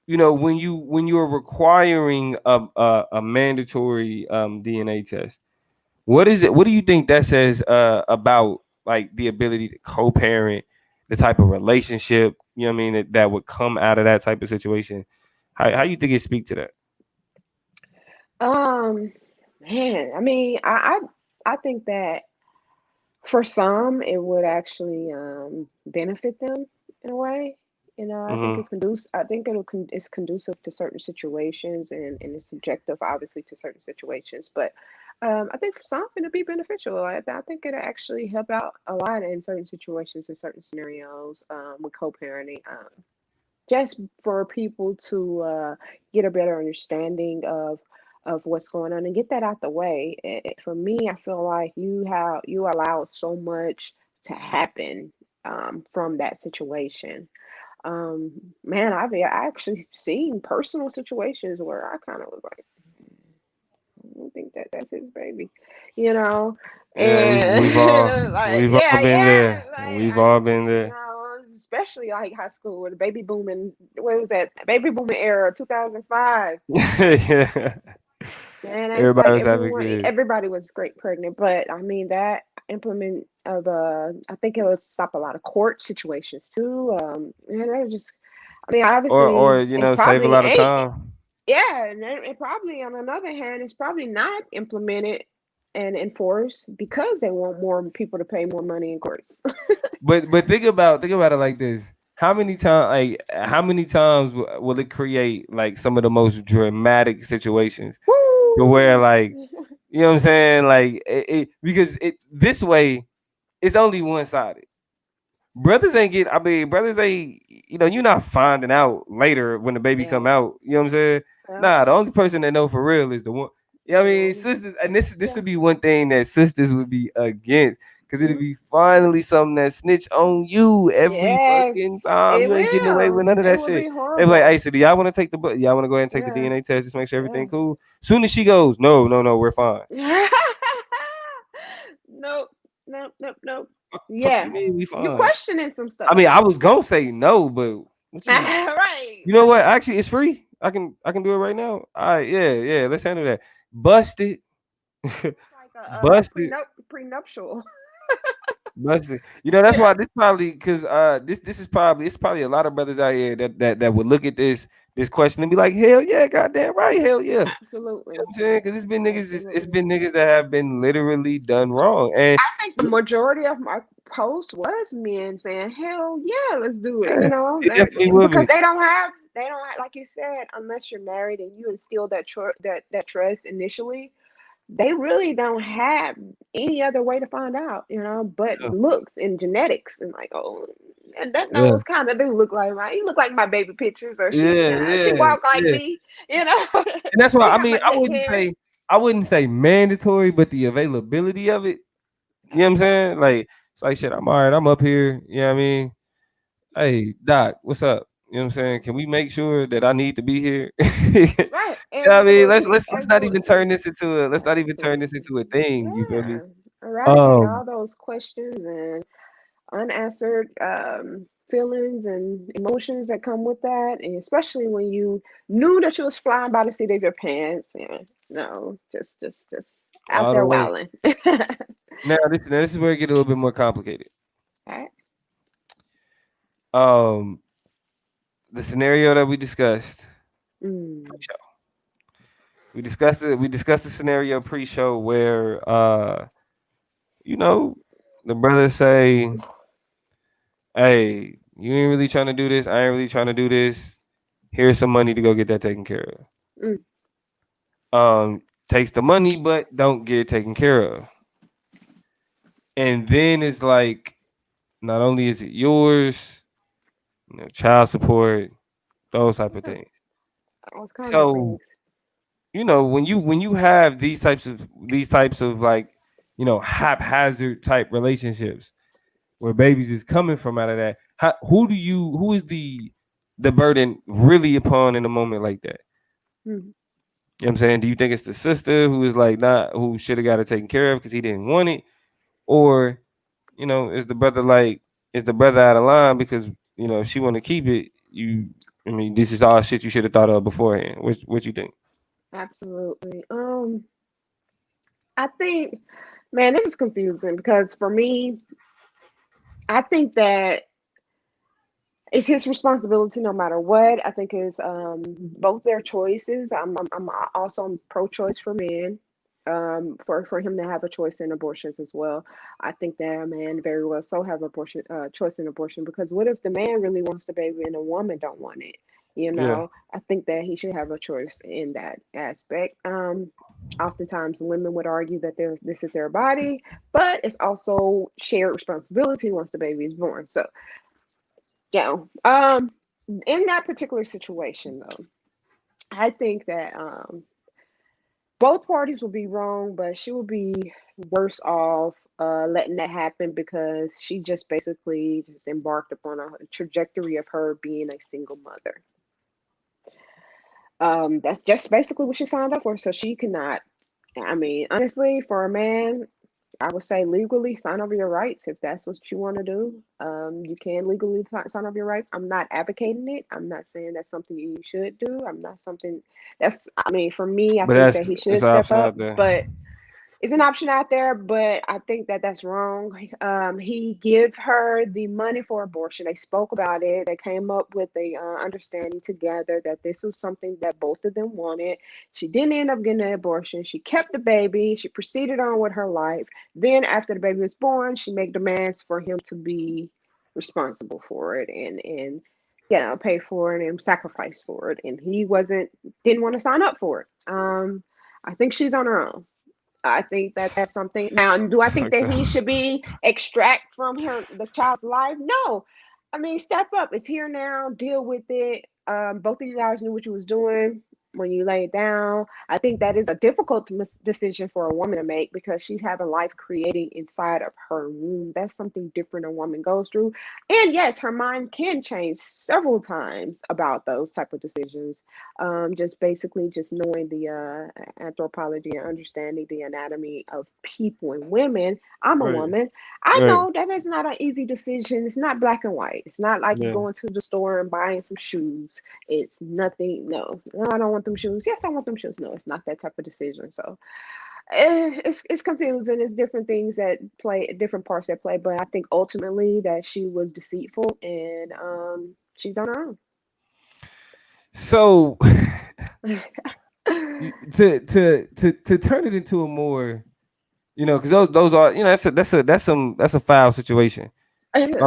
when you're requiring a mandatory DNA test, what is it? What do you think that says about like the ability to co-parent, the type of relationship, you know what I mean, that would come out of that type of situation? How you think it speak to that? Um, Man, I mean, I think that for some, it would actually benefit them in a way. You know, I think Mm-hmm. it's conducive. I think it's conducive to certain situations, and it's subjective, obviously, to certain situations. But I think for some, it'll be beneficial. I think it'll actually help out a lot in certain situations, in certain scenarios, with co-parenting. Just for people to get a better understanding of what's going on and get that out the way. For me, I feel like you allow so much to happen from that situation. Man, I actually seen personal situations where I kind of was like, I don't think that's his baby, you know, Yeah, we've and all it was like, we've all yeah, been yeah, there. like We've all been you there. know, especially like high school with the baby booming. What was that? Baby booming era, 2005. Yeah, And it's everybody like was having kids. everybody was great pregnant, but I mean that implement of I think it would stop a lot of court situations too. And it just, I mean, Or obviously, it save a probably lot of ain't. time. Yeah, and then it probably, on another hand, it's probably not implemented and enforced because they want more people to pay more money in courts. But think about it like this. How many times will it create like some of the most dramatic situations to where, Woo! like, you know what I'm saying, like because it this way it's only one sided. Brothers ain't, you're not finding out later when the baby come Yeah, out. You know what I'm saying? yeah, Nah, the only person that know for real is the one. You know the what I mean? one. Sisters, and this Yeah. would be one thing that sisters would be against, because it'd Mhm. be finally something that snitch on you every fucking Yes, time. it You ain't getting away with will. none of It that will shit. be They be like, hey, horrible. so do y'all want to take y'all want to go ahead and take the Yeah, DNA test, just make sure yeah. everything cool? Soon as she goes, no, no, no, we're fine. Nope, nope, nope, nope. Fuck you Yeah, mean we you fine? questioning some I stuff. mean, I was gonna say no, but what you? Right, You know what? right. Actually, it's free. I can do it right now. All right, yeah, yeah. Let's handle that. Busted, Like busted, prenuptial. busted. That's why this probably, because this is probably, it's probably a lot of brothers out here that would look at this question and be like, hell yeah, goddamn right, hell yeah. You know Absolutely, what I'm saying? Because it's absolutely. been niggas that have been literally done wrong, and I think the majority of my posts was men saying, "Hell yeah, let's do it." yeah, it definitely will Because be. they don't have, like you said, unless you're married and you instill that trust initially. They really don't have any other way to find out, but Yeah, looks and genetics, and like, oh, and that yeah, nose kind of do look like my, he look like my baby pictures, or yeah, she yeah, walk like yeah. me, And that's why, she I got mean, my I good wouldn't hair. say I wouldn't say mandatory, but the availability of it. You know what I'm saying? Like, it's like, shit, I'm all right. I'm up here. You know what I mean? Hey, Doc, what's up? You know what I'm saying? Can we make sure that I need to be here? You Right, know what I mean? Let's absolutely, let's let's not even absolutely, turn this into a let's not even turn this into a absolutely. thing. You feel me? Yeah, eradicate all those questions and unanswered feelings and emotions that come with that, and especially when you knew that you was flying by the seat of your pants, and no, just out all the there way. wilding. Now this is where it get a little bit more complicated. Right. The scenario that we discussed Mm. pre-show. We discussed it. We discussed the scenario pre-show where you know, the brothers say, "Hey, you ain't really trying to do this. I ain't really trying to do this. Here's some money to go get that taken care Mm. of." Takes the money, but don't get it taken care of. And then it's like, not only is it yours, child support, those type of Yeah, things. those kind of So, things. when you have these types of like, haphazard type relationships where babies is coming from out of that, who is the burden really upon in a moment like that? Mm. You know what I'm saying? Do you think it's the sister who is like not who should have got it taken care of because he didn't want it? Or, is the brother out of line because, if she want to keep it, this is all shit you should have thought of beforehand. What you think? Absolutely. I think, man, this is confusing because for me, I think that it's his responsibility no matter what. I think it's both their choices. I'm also pro-choice for men. For him to have a choice in abortions as well. I think that a man very well so have abortion choice in abortion, because what if the man really wants the baby and the woman don't want it? Yeah, I think that he should have a choice in that aspect. Oftentimes women would argue that this is their body, but it's also shared responsibility once the baby is born. So yeah. In that particular situation, though, I think that both parties will be wrong, but she will be worse off letting that happen, because she just basically just embarked upon a trajectory of her being a single mother. That's just basically what she signed up for. So she cannot. I mean, honestly, for a man, I would say legally sign over your rights if that's what you want to do. You can legally sign over your rights. I'm not advocating it. I'm not saying that's something you should do. I'm not something that's, I mean, for me, I but think that that's he it's should an step option up, out there. but it's an option out there, but I think that that's wrong. He give her the money for abortion. They spoke about it. They came up with a understanding together that this was something that both of them wanted. She didn't end up getting an abortion. She kept the baby. She proceeded on with her life. Then after the baby was born, she made demands for him to be responsible for it, and pay for it and sacrifice for it. And he didn't want to sign up for it. I think she's on her own. I think that that's something. Now, do I think Fucked that up. he should be extract from the child's life? No. I mean, step up. It's here now. Deal with it. Both of you guys knew what you was doing when you laid down. I think that is a difficult decision for a woman to make, because she's having life creating inside of her womb. That's something different a woman goes through. And yes, her mind can change several times about those type of decisions. Just basically just knowing the anthropology and understanding the anatomy of people and women. I'm a Right, woman. I right, know that is not an easy decision. It's not black and white. It's not like you yeah. going to the store and buying some shoes. It's nothing. No, no, I don't want them shoes. Yes, I want them shoes. No, it's not that type of decision. So it's confusing. It's different things that play, different parts that play. But I think ultimately that she was deceitful, and she's on her own. So to turn it into a more, because those are, that's a foul situation. It is.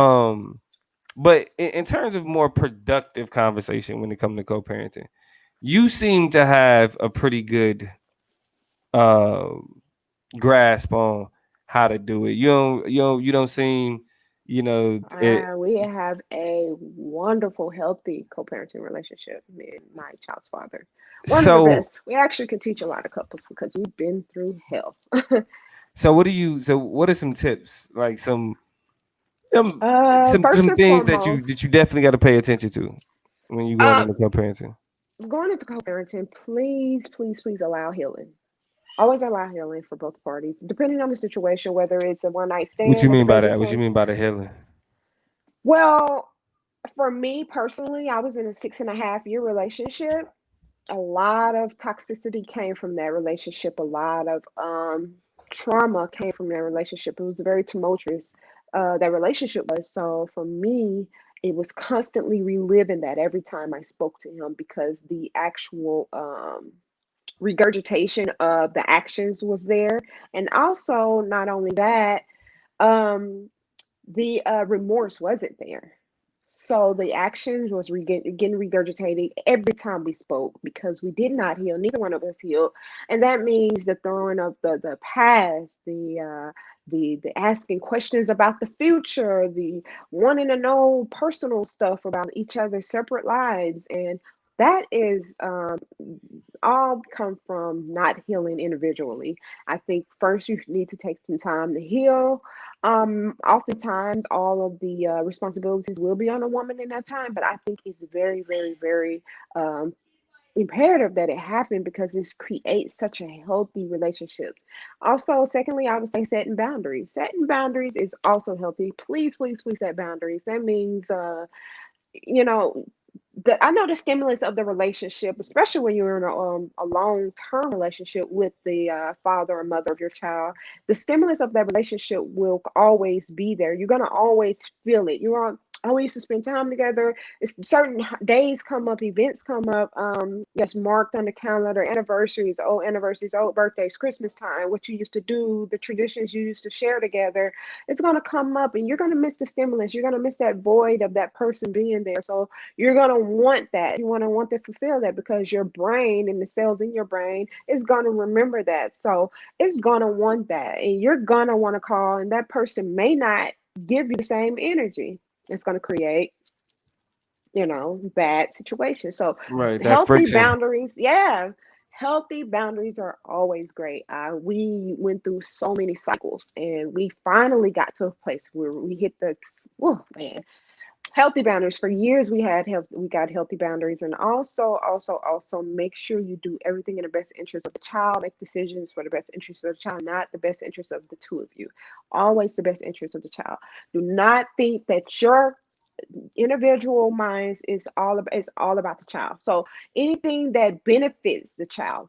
But in terms of more productive conversation when it comes to co-parenting, you seem to have a pretty good uh grasp on how to do it. You don't seem, it. We have a wonderful, healthy co-parenting relationship. Me and my child's father, one of the So best. We actually could teach a lot of couples because we've been through hell. what are some tips, like First some and things that you foremost, definitely got to pay attention to when you're going uh, into co-parenting? going into co-parenting, please, please, please allow healing. Always allow healing for both parties, depending on the situation, whether it's a one night What you stand, a mean by crazy that? What you thing. mean by the healing? Well, for me personally, I was in a 6.5 year relationship. A lot of toxicity came from that relationship. A lot of trauma came from that relationship. It was very tumultuous. That relationship was. So for me, it was constantly reliving that every time I spoke to him because the actual regurgitation of the actions was there, and also not only that, um, the remorse wasn't there. So the actions was getting regurgitated every time we spoke because we did not heal. Neither one of us healed, and that means the throwing of the past, the asking questions about the future, the wanting to know personal stuff about each other's separate lives, and that is all come from not healing individually. I think first you need to take some time to heal. Oftentimes, all of the responsibilities will be on a woman in that time, but I think it's very, very, very um, imperative that it happen because this creates such a healthy relationship. Also, secondly, I would say setting boundaries. Setting boundaries is also healthy. Please, please, please set boundaries. That means, you know, I know the stimulus of the relationship, especially when you're in a long term relationship with the father or mother of your child, the stimulus of that relationship will always be there. You're gonna always feel it. You're on. Always to spend time together. It's certain days come up, events come up. That's marked on the calendar, anniversaries, old birthdays, Christmas time. What you used to do, the traditions you used to share together. It's gonna come up, and you're gonna miss the stimulus. You're gonna miss that void of that person being there. So you're going to want that. You want to fulfill that because your brain and the cells in your brain is going to remember that. So it's going to want that. And you're going to want to call, and that person may not give you the same energy. It's going to create, bad situations. So Right, that healthy friction. boundaries, yeah. Healthy boundaries are always great. We went through so many cycles and we finally got to a place where we hit the, oh man, healthy boundaries. For years we got healthy boundaries, and also make sure you do everything in the best interest of the child. Make decisions for the best interest of the child, not the best interest of the two of you. Always the best interest of the child. Do not think that your individual minds is all about the child. So anything that benefits the child,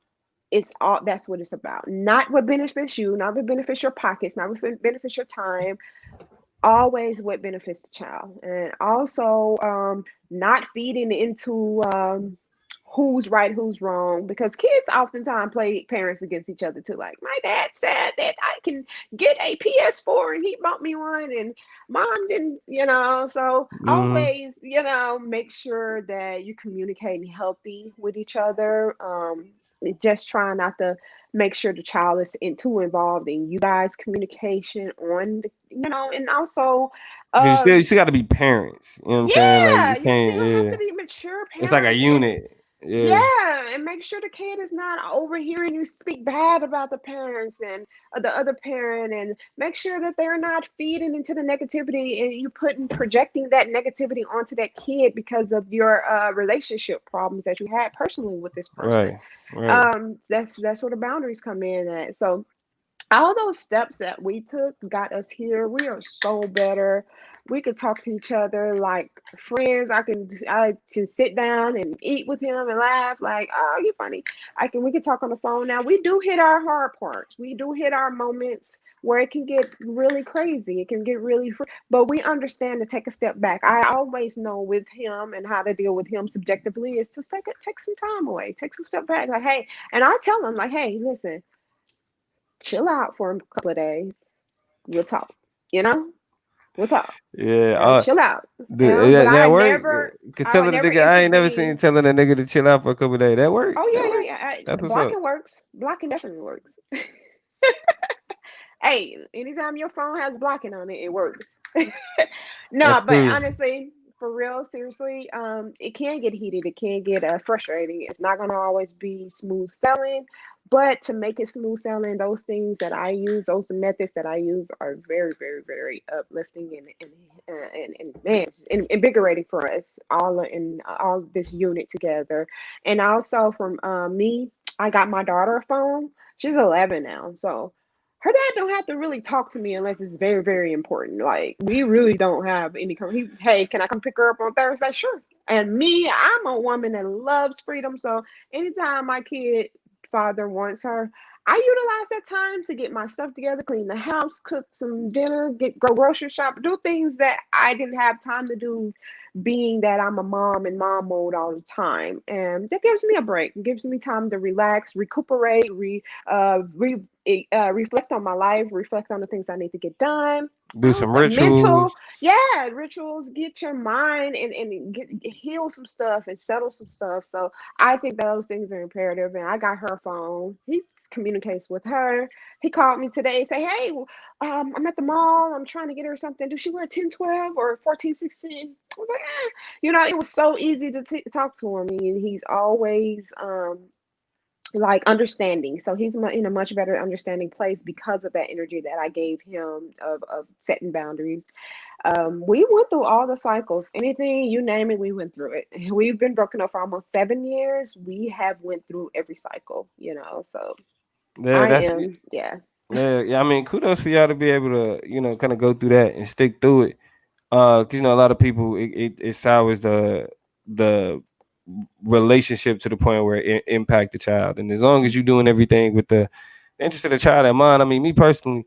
it's all that's what it's about. Not what benefits you, not what benefits your pockets, not what benefits your time, always what benefits the child. And also not feeding into who's right, who's wrong, because kids oftentimes play parents against each other too. Like, my dad said that I can get a PS4 and he bought me one, and mom didn't, so Hmm. always, make sure that you communicating healthy with each other. Just trying not to make sure the child is too involved in you guys communication on the, and also Because you um still got to be parents. You know what I'm saying? Like yeah, you you can't. still have Yeah, to be mature it's like a parents. And unit. Yeah. yeah, and make sure the kid is not overhearing you speak bad about the parents and the other parent, and make sure that they're not feeding into the negativity and you projecting that negativity onto that kid because of your relationship problems that you had personally with this person. Right. Right. That's where the boundaries come in at. So all those steps that we took got us here. We are so better. We could talk to each other like friends. I can sit down and eat with him and laugh like, oh, you funny. We can talk on the phone now. We do hit our hard parts. We do hit our moments where it can get really crazy. It can get really but we understand to take a step back. I always know with him and how to deal with him subjectively is just take some time away. Take some step back. Like, hey, and I tell him like, hey, listen, chill out for a couple of days. We'll talk. You know, we'll talk. Yeah. Chill out. But Yeah, that work. Cause I would telling the never nigga, I ain't never seen intervene. telling a nigga to chill out for a couple of days. That work. Oh That yeah, work. yeah, yeah. That's what's up. Blocking works. Blocking definitely works. Hey, anytime your phone has blocking on it, it works. That's No, but cool. honestly, for real, seriously, it can get heated. It can get frustrating. It's not gonna always be smooth sailing, but to make it smooth sailing, those things that I use, those methods that I use, are very, very, very uplifting and man, invigorating for us all in all this unit together. And also from me, I got my daughter a phone. She's 11 now, so her dad don't have to really talk to me unless it's very, very important. Like we really don't have any. Hey, can I come pick her up on Thursday? Sure. And me, I'm a woman that loves freedom, so anytime my kid father wants her, I utilize that time to get my stuff together, clean the house, cook some dinner, go grocery shop, do things that I didn't have time to do, being that I'm a mom in mom mode all the time. And that gives me a break. It gives me time to relax, recuperate, reflect on my life, reflect on the things I need to get done. Do some Mental, rituals. yeah, rituals, get your mind and heal some stuff and settle some stuff. So I think those things are imperative. And I got her phone. He communicates with her. He called me today and say, hey, I'm at the mall. I'm trying to get her something. Does she wear 10, 12 or 14, 16? I was like, it was so easy to talk to him. And he's always like understanding. So he's in a much better understanding place because of that energy that I gave him of setting boundaries. We went through all the cycles. Anything you name it, we went through it. We've been broken up for almost 7 years. We have went through every cycle, so Yeah, I that's am, yeah. yeah. I mean, kudos for y'all to be able to, kind of go through that and stick through it. 'Cause, a lot of people it sours the relationship to the point where it impact the child. And as long as you're doing everything with the interest of the child in mind, I mean, me personally,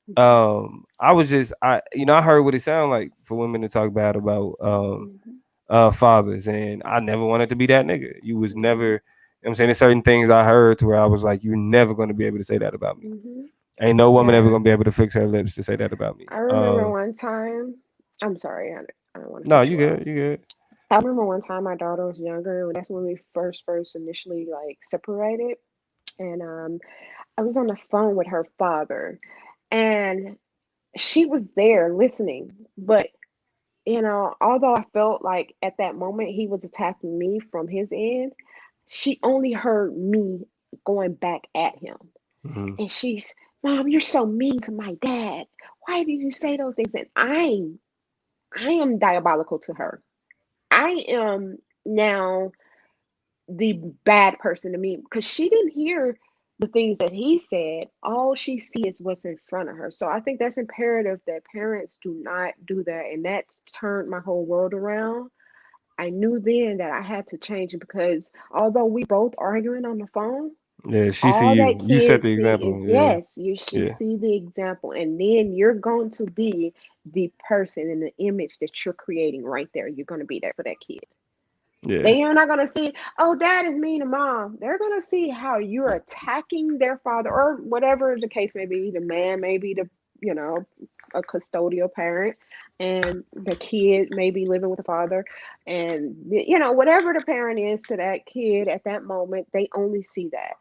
Mhm. I was just I heard what it sounded like for women to talk bad about Mhm. fathers, and I never wanted to be that nigga. You was never, Mhm. I'm saying there's certain things I heard to where I was like, you're never gonna be able to say that about me. Mhm. Ain't no woman ever Yeah. gonna be able to fix her lips to say that about me. I remember one time. I'm sorry, I don't want to No, cut you you off. good, you good. I remember one time my daughter was younger. That's when we first initially like separated, and I was on the phone with her father, and she was there listening. But although I felt like at that moment he was attacking me from his end, she only heard me going back at him, Hmm. and she's, "Mom, you're so mean to my dad. Why did you say those things?" And I am diabolical to her. I am now the bad person to me because she didn't hear the things that he said. All she sees is what's in front of her. So I think that's imperative that parents do not do that. And that turned my whole world around. I knew then that I had to change it because although we both arguing on the phone, Yeah, she see all that you. You set the kids see is, example. Yeah, yes, you should yeah, see the example, and then you're going to be the person and the image that you're creating right there. You're going to be there for that kid. yeah, They are not going to see, oh, dad is mean to mom. They're going to see how you're attacking their father or whatever the case may be. The man may be you know, a custodial parent, and the kid may be living with the father. And, whatever the parent is to that kid at that moment, they only see that.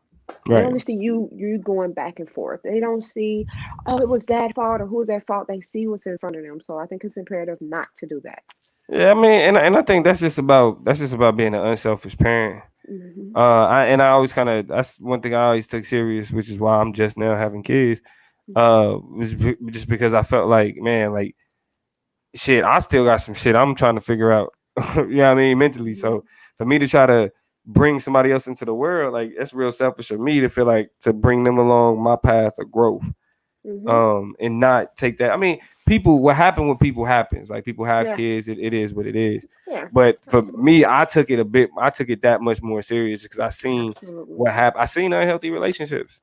They right. only see you going back and forth. They don't see, oh, it was dad's fault or who's at fault. They see what's in front of them. So I think it's imperative not to do that. Yeah, I mean, and I think that's just about being an unselfish parent. Hmm. I always kind of, that's one thing I always took serious, which is why I'm just now having kids. Just because I felt like, man, like shit, I still got some shit I'm trying to figure out. You know what I mean, mentally. Hmm. So for me to try to bring somebody else into the world, like that's real selfish of me to feel like to bring them along my path of growth. Hmm. And not take that. I mean, people, what happened with people happens. Like people have Yeah. kids, it is what it is. Yeah. But for Absolutely. me, I took it that much more serious because I seen Absolutely. what happened. I seen unhealthy relationships.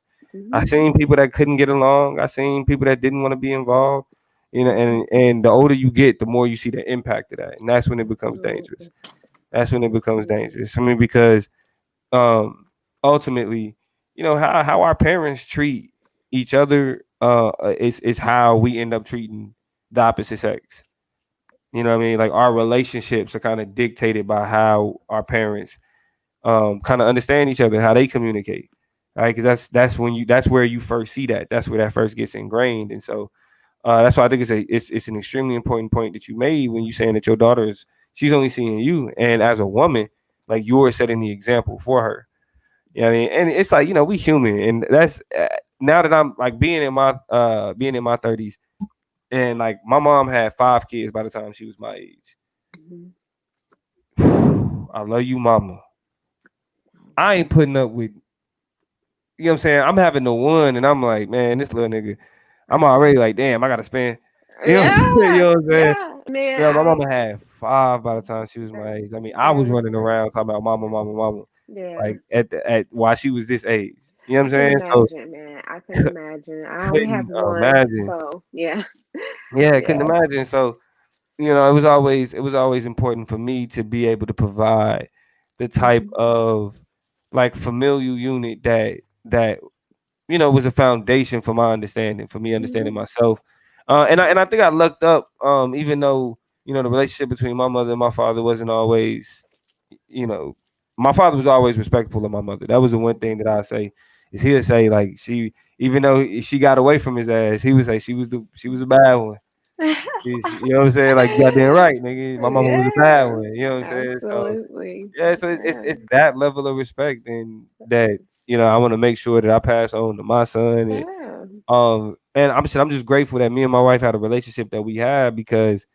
I Hmm. seen people that couldn't get along. I seen people that didn't want to be involved. And Hmm. and the older you get, the more you see the impact of that, and that's when it becomes dangerous. Absolutely. That's when it becomes Absolutely. dangerous. I mean, because um, ultimately, how our parents treat each other is how we end up treating the opposite sex. You know what I mean? Like our relationships are kind of dictated by how our parents kind of understand each other, how they communicate. Right? Because that's where you first see that. That's where that first gets ingrained. And so that's why I think it's an extremely important point that you made when you saying that your daughter she's only seeing you, and as a woman, like you're setting the example for her. You know what I mean? And it's like, we human, and that's now that I'm like being in my 30s, and like my mom had 5 kids by the time she was my age. Hmm. I love you, mama. I ain't putting up with you know what I'm saying? I'm having the one, and I'm like, man, this little nigga, I'm That's, already like, damn, I gotta spend. You know, you yeah, know what I'm saying? yeah, man. Yeah, my mama had 5 by the time she was my That, age. I mean, I that was is running crazy. around talking about mama, mama, mama, Yeah. like at while she was this age. You know what I I'm can saying? So imagine, man. I can imagine. I only have couldn't one, imagine. so yeah, Yeah, couldn't yeah. imagine. So it was always important for me to be able to provide the type Hmm. of like familial unit that was a foundation for my understanding, for me understanding Hmm. myself. And I think I lucked up, even though, the relationship between my mother and my father wasn't always, you know, my father was always respectful of my mother. That was the one thing that I say is he'll say like even though she got away from his ass, he would say she was a bad one. You know what I'm saying? Like you goddamn right, nigga. My mama was a bad Yeah, one. You know what I'm saying? So absolutely. yeah, so it's Yeah, it's that level of respect and that I want to make sure that I pass on to my son. yeah, And I'm just grateful that me and my wife had a relationship that we had because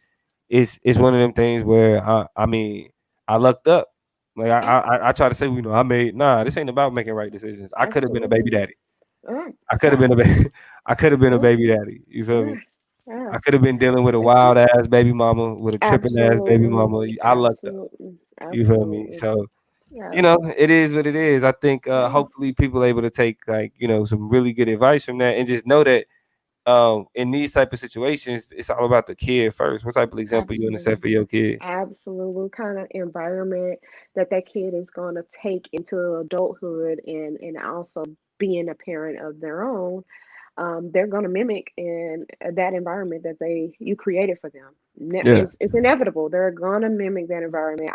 it's one of them things where I mean I lucked up. Like yeah. I try to say, this ain't about making right decisions. I could have been a baby Absolutely. daddy. Yeah, I could have yeah, been a baby. I could have been a yeah, baby daddy. You feel yeah, me? yeah. I could have been dealing with a It's wild ass baby mama, with a tripping ass baby mama. absolutely, I lucked up. absolutely, You feel me? absolutely. So Yeah, it is what it is. I think yeah, hopefully people are able to take like some really good advice from that and just know that in these type of situations, it's all about the kid first. What type of example you want to set absolutely. for your kid? Absolute kind of environment that that kid is going to take into adulthood and also being a parent of their own, they're going to mimic in that environment that they you created for them. Yeah, It's inevitable. They're going to mimic that environment.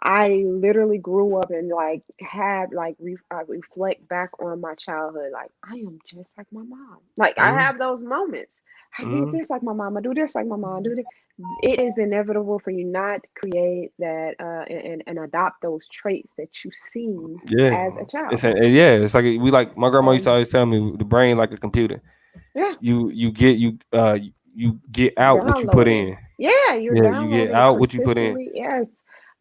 I literally grew up and like had like I reflect back on my childhood. Like I am just like my mom. Like I mm-hmm. have those moments. I did Mm-hmm. this like my mom. I do this like my mom. Do this. It is inevitable for you not to create that and adopt those traits that you see Yeah, as a child. it's like we like my grandma used to So always tell me the brain like a computer. yeah, You get out what you put downloading. in. Yeah, you're Yeah, you get downloading it out what you put in consistently. Yes,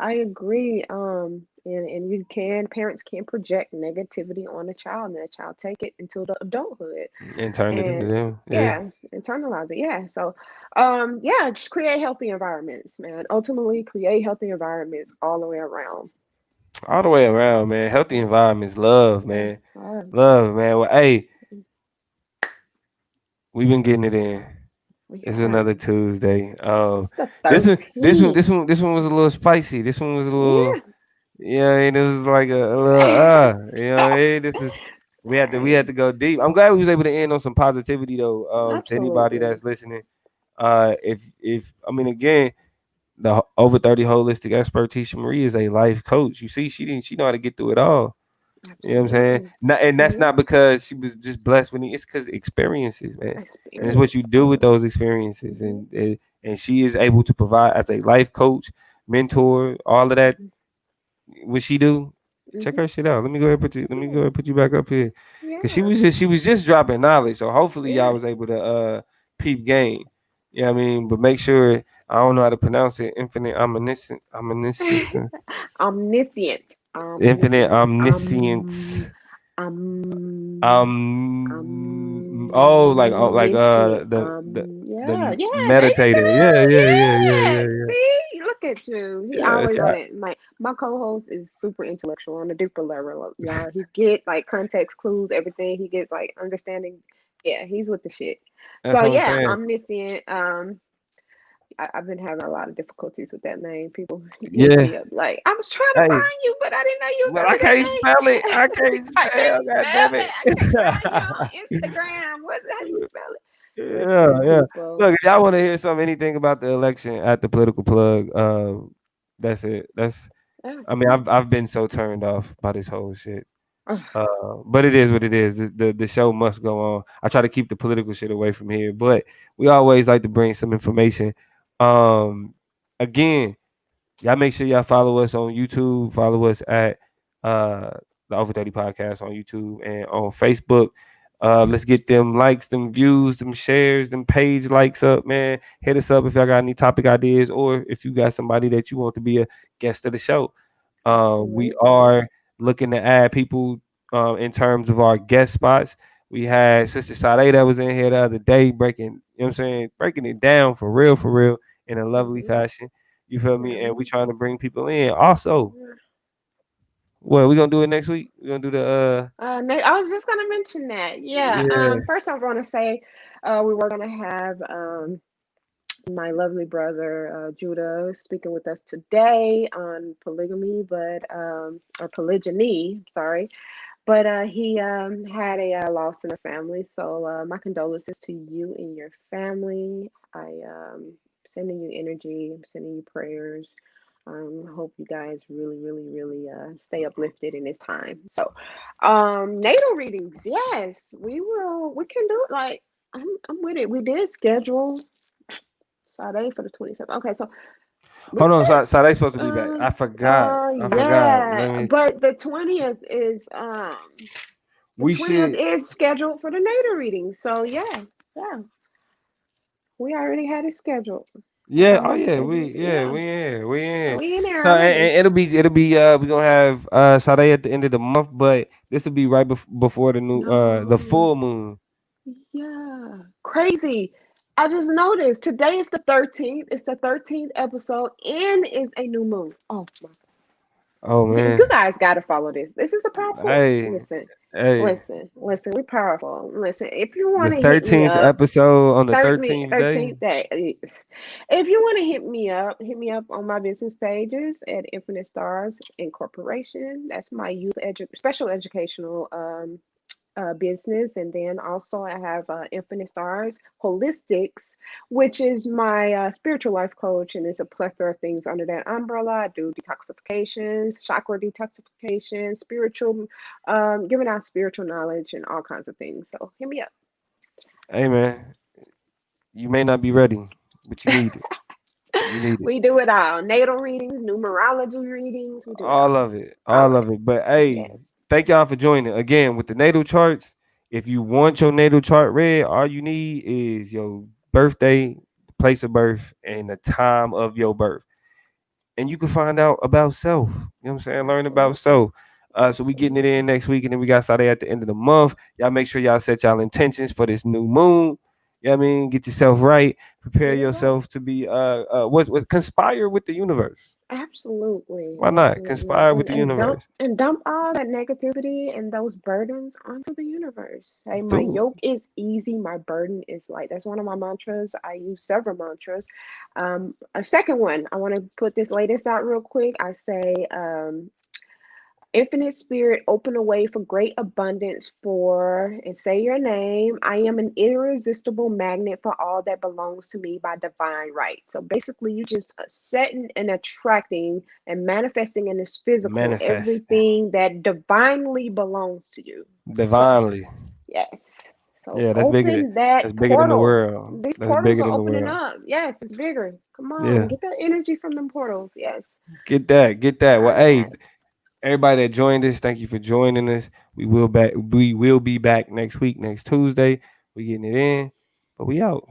I agree. And you can parents can project negativity on a child, and the child take it into the adulthood, and turn it into and them. Yeah, yeah, internalize it. Yeah, so yeah, just create healthy environments, man. Ultimately, create healthy environments all the way around. all the way around, man. Healthy environments, love, Yeah, man, all love, man. Well, hey, we've been getting it in. we It's have. another Tuesday. It's the This one, this one, 13th. this one, this one was a little spicy. This one was a little, Yeah. it was like a little, this is we had to go deep. I'm glad we was able to end on some positivity though. To anybody Absolutely. that's listening, if I mean again, the over 30 holistic expert Tisha Marie is a life coach. You see, she know how to get through it all. You know what I'm saying? Absolutely. And that's Yeah. not because she was just blessed with it. It's because experiences, man. And it's what you do with Experiences. those experiences. Hmm. And she is able to provide as a life coach, mentor, all of that. Hmm. What she do? Check Hmm. her shit out. Let me go ahead Yeah. and put you back up here. Cause she Yeah. was just she was just dropping knowledge. So hopefully y'all Yeah. was able to peep game. You know what I mean? But make sure I don't know how to pronounce it. Omniscient. Infinite Omniscient. omniscience. Um, Like omniscient. Yeah. the Yeah. There you meditator. Yeah, go. yeah, yeah, yeah, yeah, Yeah. yeah. See, look at you. He Yeah, always see, on it. Like my co-host is super intellectual on a deeper level. Y'all, he get like context clues, everything. He gets like understanding. Yeah, he's with the shit. that's So what I'm yeah, saying. omniscient. I've been having a lot of difficulties with that name. People hit Yeah. me up like, I was trying to Hey, find you, but I didn't know you was well, I under can't spell it. that I name. can't I spell. can't God spell damn it. I can't find you it. on Instagram. What? How do you spell it? Yeah, Listen, yeah. people. Look, if y'all want to hear anything about the election at the political plug, that's it. Yeah. I mean, I've been so turned off by this whole shit. Ugh, But it is what it is. The show must go on. I try to keep the political shit away from here, but we always like to bring some information. Um, Again, y'all make sure y'all follow us on YouTube. Follow us at uh the Over 30 Podcast on YouTube and on Facebook. Let's get them likes, them views, them shares, them page likes up, man. Hit us up if y'all got any topic ideas or if you got somebody that you want to be a guest of the show. We absolutely. are looking to add people in terms of our guest spots. We had Sister Sade that was in here the other day breaking, you know what I'm saying, breaking it down for real, in a lovely fashion. You feel me? And we trying to bring people in. Also, well, we gonna do it next week. We gonna do the I was just gonna mention that. Yeah. yeah. First, I'm gonna say, we were gonna have my lovely brother Judah speaking with us today on polygamy, but or polygyny. Sorry, but he had a loss in the family. So my condolences to you and your family. I sending you energy. I'm sending you prayers. Hope you guys really stay uplifted in this time. So, natal readings, yes, we will. We can do it. Like I'm with it. We did schedule Sade for the 27th. Okay, so Hold on, Sade's supposed to be back. I forgot. Let yeah, me. but the 20th is the We 20th should. is scheduled for the natal reading. So yeah, we already had it scheduled. It's Yeah. on Oh my yeah. schedule. We in here. We in So here. we in there So already. and it'll be we gonna have Sade at the end of the month, but this will be right before the new the No. full moon. Yeah. Crazy. I just noticed today is the 13th. It's the 13th episode and is a new moon. Oh my. Oh You man. guys got to follow this. This is a powerful. Hey. Listen, Hey. listen. We're powerful. Listen, if you The want to hit me 13th up, episode on the 13th day. 13th day. If you want to hit me up on my business pages at Infinite Stars Incorporation. That's my special educational business. And then also I have Infinite Stars Holistics, which is my spiritual life coach, and it's a plethora of things under that umbrella. I do detoxifications, chakra detoxification, spiritual, giving out spiritual knowledge and all kinds of things. So hit me up. Hey man, you may not be ready, but you need it. You need it. We do it all. Natal readings, numerology readings, we do it All all. of it. All All of of it. it. But hey, Yes. thank y'all for joining. Again, with the natal charts, if you want your natal chart read, all you need is your birthday, place of birth, and the time of your birth. And you can find out about self. You know what I'm saying? Learn about Absolutely. self. So we getting it in next week, and then we got started at the end of the month. Y'all make sure y'all set y'all intentions for this new moon. You know what I mean? Get yourself right. Prepare Get it right. yourself to be what conspire with the universe. Absolutely, Why not? absolutely. Conspire with And the and dump universe. and dump all that negativity and those burdens onto the universe. Hey, my Do yoke is easy, my burden is light. That's one of my mantras. I use several mantras. A second one, I want to put this latest out real quick. I say, Infinite Spirit, open a way for great abundance for, and say your name. I am an irresistible magnet for all that belongs to me by divine right. So basically, you just setting and attracting and manifesting in this physical manifest everything that divinely belongs to you. So, divinely. yes. So Yeah, that's bigger. open that That's bigger than the portal. world. These That's portals bigger are than the opening world. up. Yes, it's bigger. Come on, Yeah, get that energy from them portals. Yes. get that. Get that. All Well, hey, right. everybody that joined us, thank you for joining us. We will back. We will be back next week, next Tuesday. We getting it in, but we out.